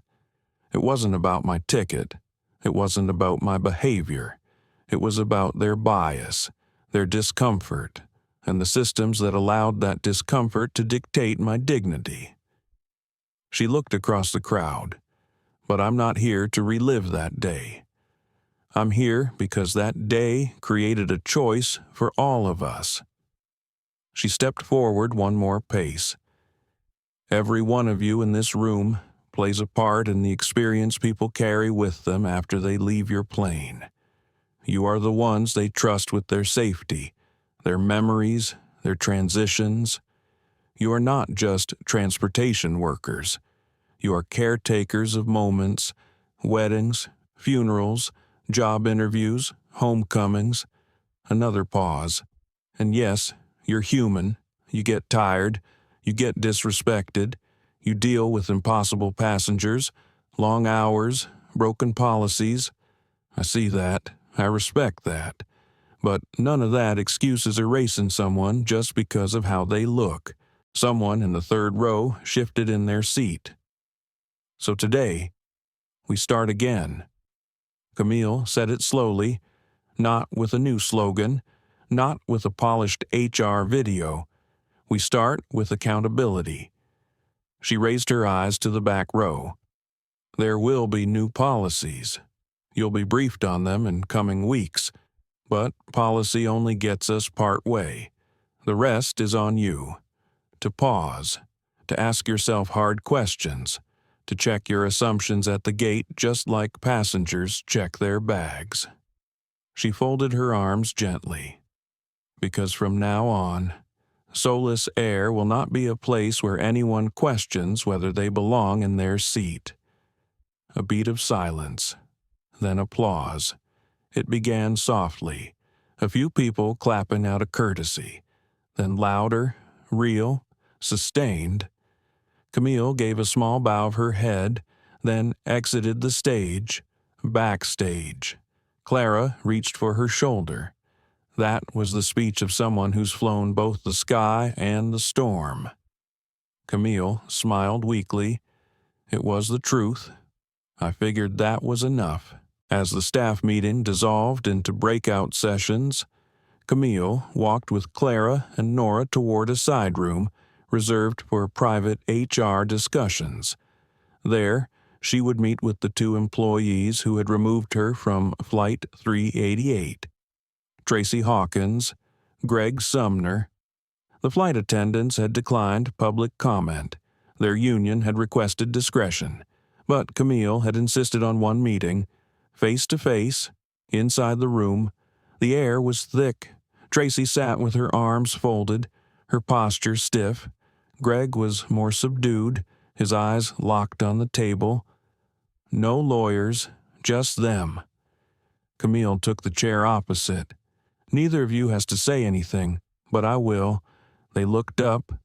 It wasn't about my ticket. It wasn't about my behavior. It was about their bias, their discomfort, and the systems that allowed that discomfort to dictate my dignity." She looked across the crowd. "But I'm not here to relive that day. I'm here because that day created a choice for all of us." She stepped forward one more pace. "Every one of you in this room plays a part in the experience people carry with them after they leave your plane. You are the ones they trust with their safety, their memories, their transitions. You are not just transportation workers. You are caretakers of moments, weddings, funerals, job interviews, homecomings." Another pause. "And yes, you're human. You get tired. You get disrespected. You deal with impossible passengers, long hours, broken policies. I see that. I respect that. But none of that excuses erasing someone just because of how they look. Someone in the 3rd row shifted in their seat. So today, we start again." Camille said it slowly, not with a new slogan, not with a polished HR video. We start with accountability. She raised her eyes to the back row. "There will be new policies. You'll be briefed on them in coming weeks, but policy only gets us part way. The rest is on you. To pause, to ask yourself hard questions, to check your assumptions at the gate just like passengers check their bags." She folded her arms gently. "Because from now on, Solis Air will not be a place where anyone questions whether they belong in their seat. A beat of silence, then applause. It began softly, a few people clapping out of courtesy, then louder, real, sustained. Camille gave a small bow of her head, then exited the stage, backstage. Clara reached for her shoulder. That was the speech of someone who's flown both the sky and the storm. Camille smiled weakly. It was the truth. I figured that was enough. As the staff meeting dissolved into breakout sessions, Camille walked with Clara and Nora toward a side room reserved for private HR discussions. There, she would meet with the two employees who had removed her from Flight 388, Tracy Hawkins, Greg Sumner. The flight attendants had declined public comment. Their union had requested discretion, but Camille had insisted on one meeting, face-to-face, inside the room. The air was thick. Tracy sat with her arms folded, her posture stiff. Greg was more subdued, his eyes locked on the table. No lawyers, just them. Camille took the chair opposite. Neither of you has to say anything, but I will. They looked up.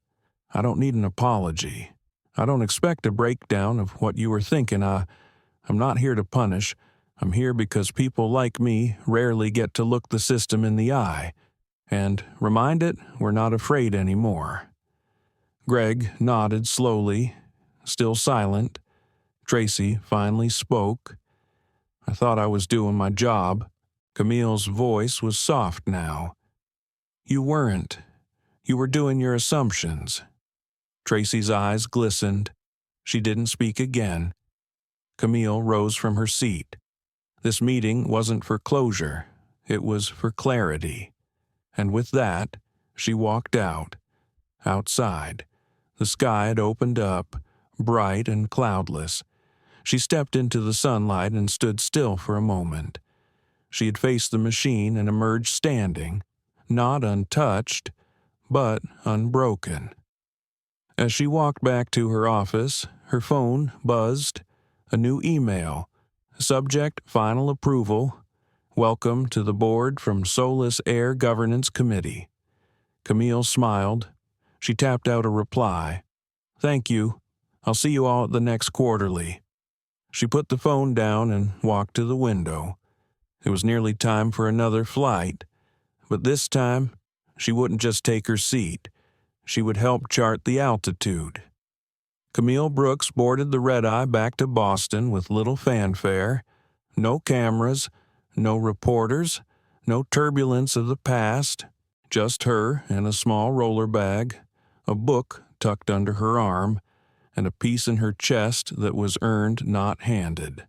I don't need an apology. I don't expect a breakdown of what you were thinking. I'm not here to punish. I'm here because people like me rarely get to look the system in the eye. And remind it we're not afraid anymore. Greg nodded slowly, still silent. Tracy finally spoke. I thought I was doing my job. Camille's voice was soft now. You weren't. You were doing your assumptions. Tracy's eyes glistened. She didn't speak again. Camille rose from her seat. This meeting wasn't for closure. It was for clarity. And with that, she walked out. Outside, the sky had opened up, bright and cloudless. She stepped into the sunlight and stood still for a moment. She had faced the machine and emerged standing, not untouched, but unbroken. As she walked back to her office, her phone buzzed. A new email. Subject: final approval. Welcome to the board from Solis Air Governance Committee. Camille smiled. She tapped out a reply. Thank you. I'll see you all at the next quarterly. She put the phone down and walked to the window. It was nearly time for another flight, but this time she wouldn't just take her seat. She would help chart the altitude. Camille Brooks boarded the red-eye back to Boston with little fanfare. No cameras, no reporters, no turbulence of the past, just her and a small roller bag, a book tucked under her arm, and a piece in her chest that was earned, not handed.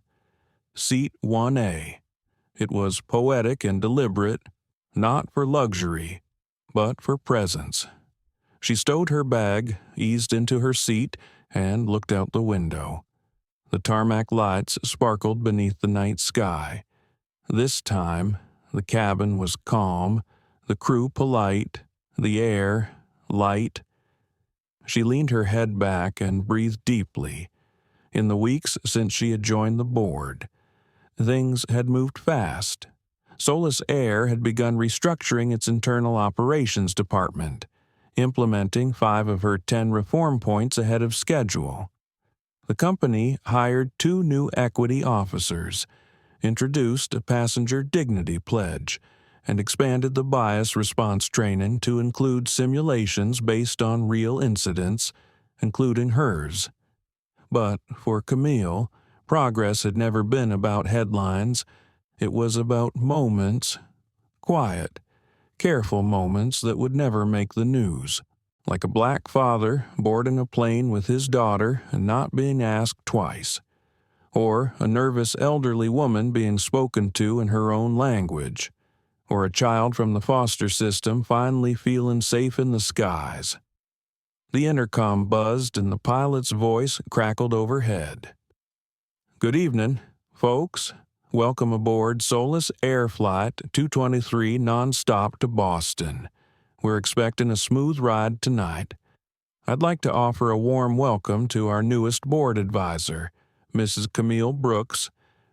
Seat 1A. It was poetic and deliberate, not for luxury, but for presence. She stowed her bag, eased into her seat, and looked out the window. The tarmac lights sparkled beneath the night sky. This time, the cabin was calm, the crew polite, the air light. She leaned her head back and breathed deeply. In the weeks since she had joined the board, things had moved fast. Solis Air had begun restructuring its internal operations department, implementing 5 of her 10 reform points ahead of schedule. The company hired 2 new equity officers, introduced a passenger dignity pledge, and expanded the bias response training to include simulations based on real incidents, including hers. But for Camille, progress had never been about headlines. It was about moments, quiet, careful moments that would never make the news, like a black father boarding a plane with his daughter and not being asked twice, or a nervous elderly woman being spoken to in her own language, or a child from the foster system finally feeling safe in the skies. The intercom buzzed and the pilot's voice crackled overhead. Good evening, folks. Welcome aboard Solis Air Flight 223 nonstop to Boston. We're expecting a smooth ride tonight. I'd like to offer a warm welcome to our newest board advisor, Mrs. Camille Brooks,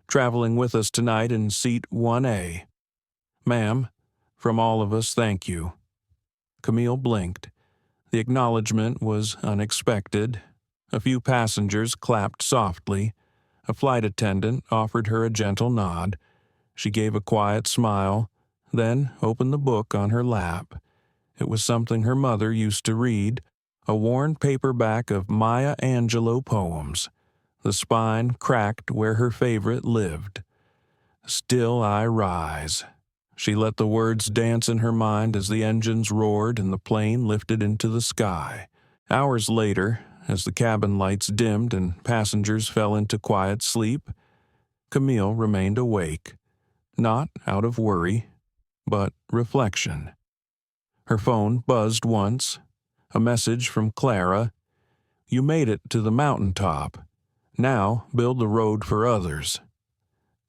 traveling with us tonight in seat 1A. Ma'am, from all of us, thank you." Camille blinked. The acknowledgement was unexpected. A few passengers clapped softly. A flight attendant offered her a gentle nod. She gave a quiet smile, then opened the book on her lap. It was something her mother used to read, a worn paperback of Maya Angelou poems. The spine cracked where her favorite lived. "Still I rise." She let the words dance in her mind as the engines roared and the plane lifted into the sky. Hours later, as the cabin lights dimmed and passengers fell into quiet sleep, Camille remained awake, not out of worry, but reflection. Her phone buzzed once. A message from Clara. "You made it to the mountaintop. Now build the road for others."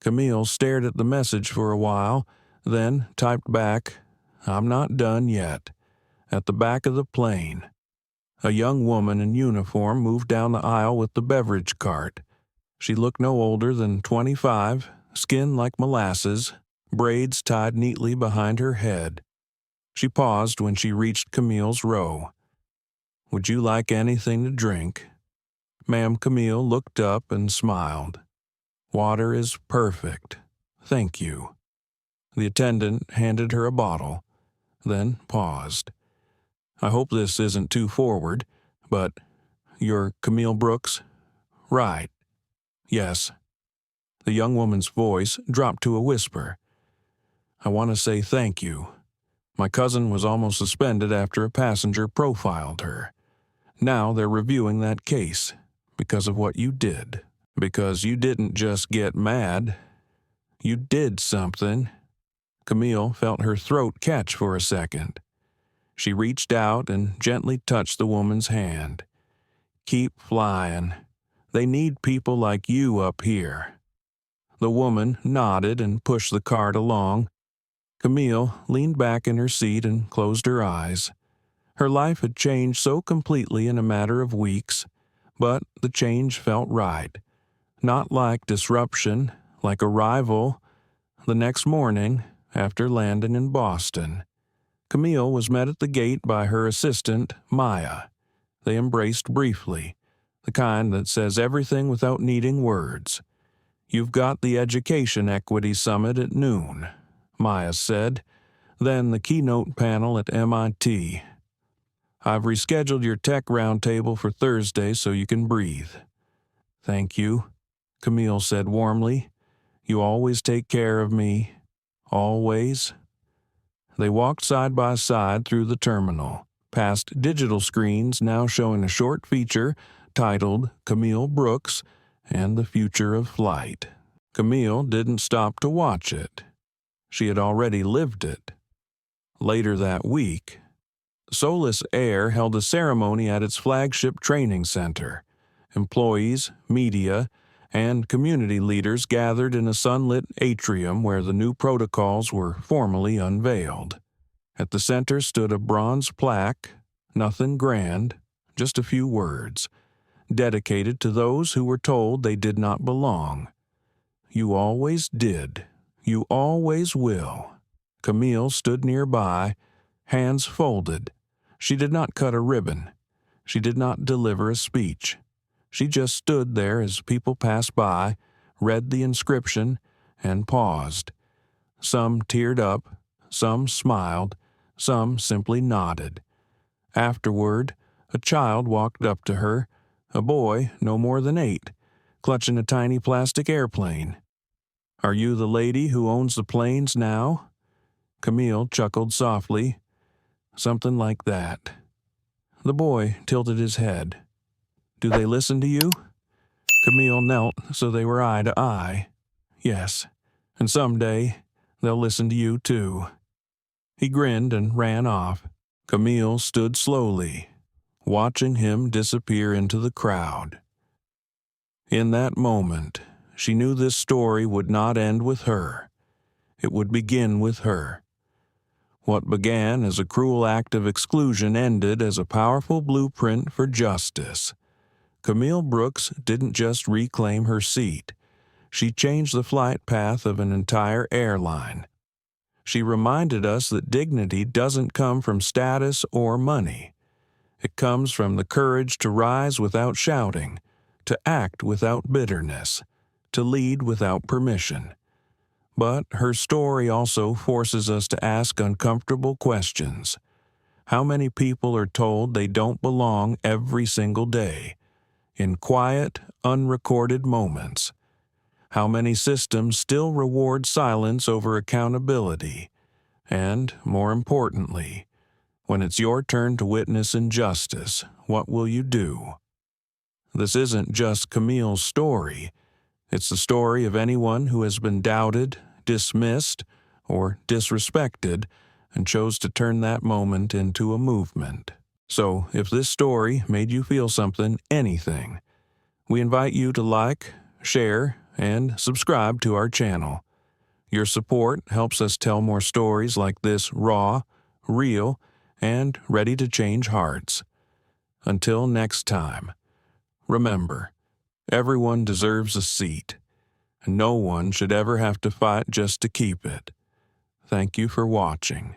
Camille stared at the message for a while, then typed back, "I'm not done yet." At the back of the plane, a young woman in uniform moved down the aisle with the beverage cart. She looked no older than 25, skin like molasses, braids tied neatly behind her head. She paused when she reached Camille's row. "Would you like anything to drink?" Ma'am Camille looked up and smiled. "Water is perfect. Thank you." The attendant handed her a bottle, then paused. "I hope this isn't too forward, but you're Camille Brooks?" "Right. Yes." The young woman's voice dropped to a whisper. "I want to say thank you. My cousin was almost suspended after a passenger profiled her. Now they're reviewing that case because of what you did. Because you didn't just get mad. You did something." Camille felt her throat catch for a second. She reached out and gently touched the woman's hand. "Keep flying. They need people like you up here." The woman nodded and pushed the cart along. Camille leaned back in her seat and closed her eyes. Her life had changed so completely in a matter of weeks, but the change felt right. Not like disruption, like arrival. The next morning, after landing in Boston, Camille was met at the gate by her assistant, Maya. They embraced briefly, the kind that says everything without needing words. "You've got the Education Equity Summit at noon," Maya said, "then the keynote panel at MIT. I've rescheduled your tech roundtable for Thursday so you can breathe." "Thank you," Camille said warmly. "You always take care of me. Always." They walked side by side through the terminal, past digital screens now showing a short feature titled Camille Brooks and the Future of Flight. Camille didn't stop to watch it. She had already lived it. Later that week, Solis Air held a ceremony at its flagship training center. Employees, media, and community leaders gathered in a sunlit atrium where the new protocols were formally unveiled. At the center stood a bronze plaque, nothing grand, just a few words, dedicated to those who were told they did not belong. "You always did. You always will." Camille stood nearby, hands folded. She did not cut a ribbon. She did not deliver a speech. She just stood there as people passed by, read the inscription, and paused. Some teared up, some smiled, some simply nodded. Afterward, a child walked up to her, a boy no more than 8, clutching a tiny plastic airplane. "Are you the lady who owns the planes now?" Camille chuckled softly. "Something like that." The boy tilted his head. "Do they listen to you?" Camille knelt so they were eye to eye. "Yes, and someday they'll listen to you too." He grinned and ran off. Camille stood slowly, watching him disappear into the crowd. In that moment, she knew this story would not end with her. It would begin with her. What began as a cruel act of exclusion ended as a powerful blueprint for justice. Camille Brooks didn't just reclaim her seat. She changed the flight path of an entire airline. She reminded us that dignity doesn't come from status or money. It comes from the courage to rise without shouting, to act without bitterness, to lead without permission. But her story also forces us to ask uncomfortable questions. How many people are told they don't belong every single day, in quiet, unrecorded moments? How many systems still reward silence over accountability? And, more importantly, when it's your turn to witness injustice, what will you do? This isn't just Camille's story. It's the story of anyone who has been doubted, dismissed, or disrespected and chose to turn that moment into a movement. So, if this story made you feel something, anything, we invite you to like, share, and subscribe to our channel. Your support helps us tell more stories like this raw, real, and ready to change hearts. Until next time, remember, everyone deserves a seat, and no one should ever have to fight just to keep it. Thank you for watching.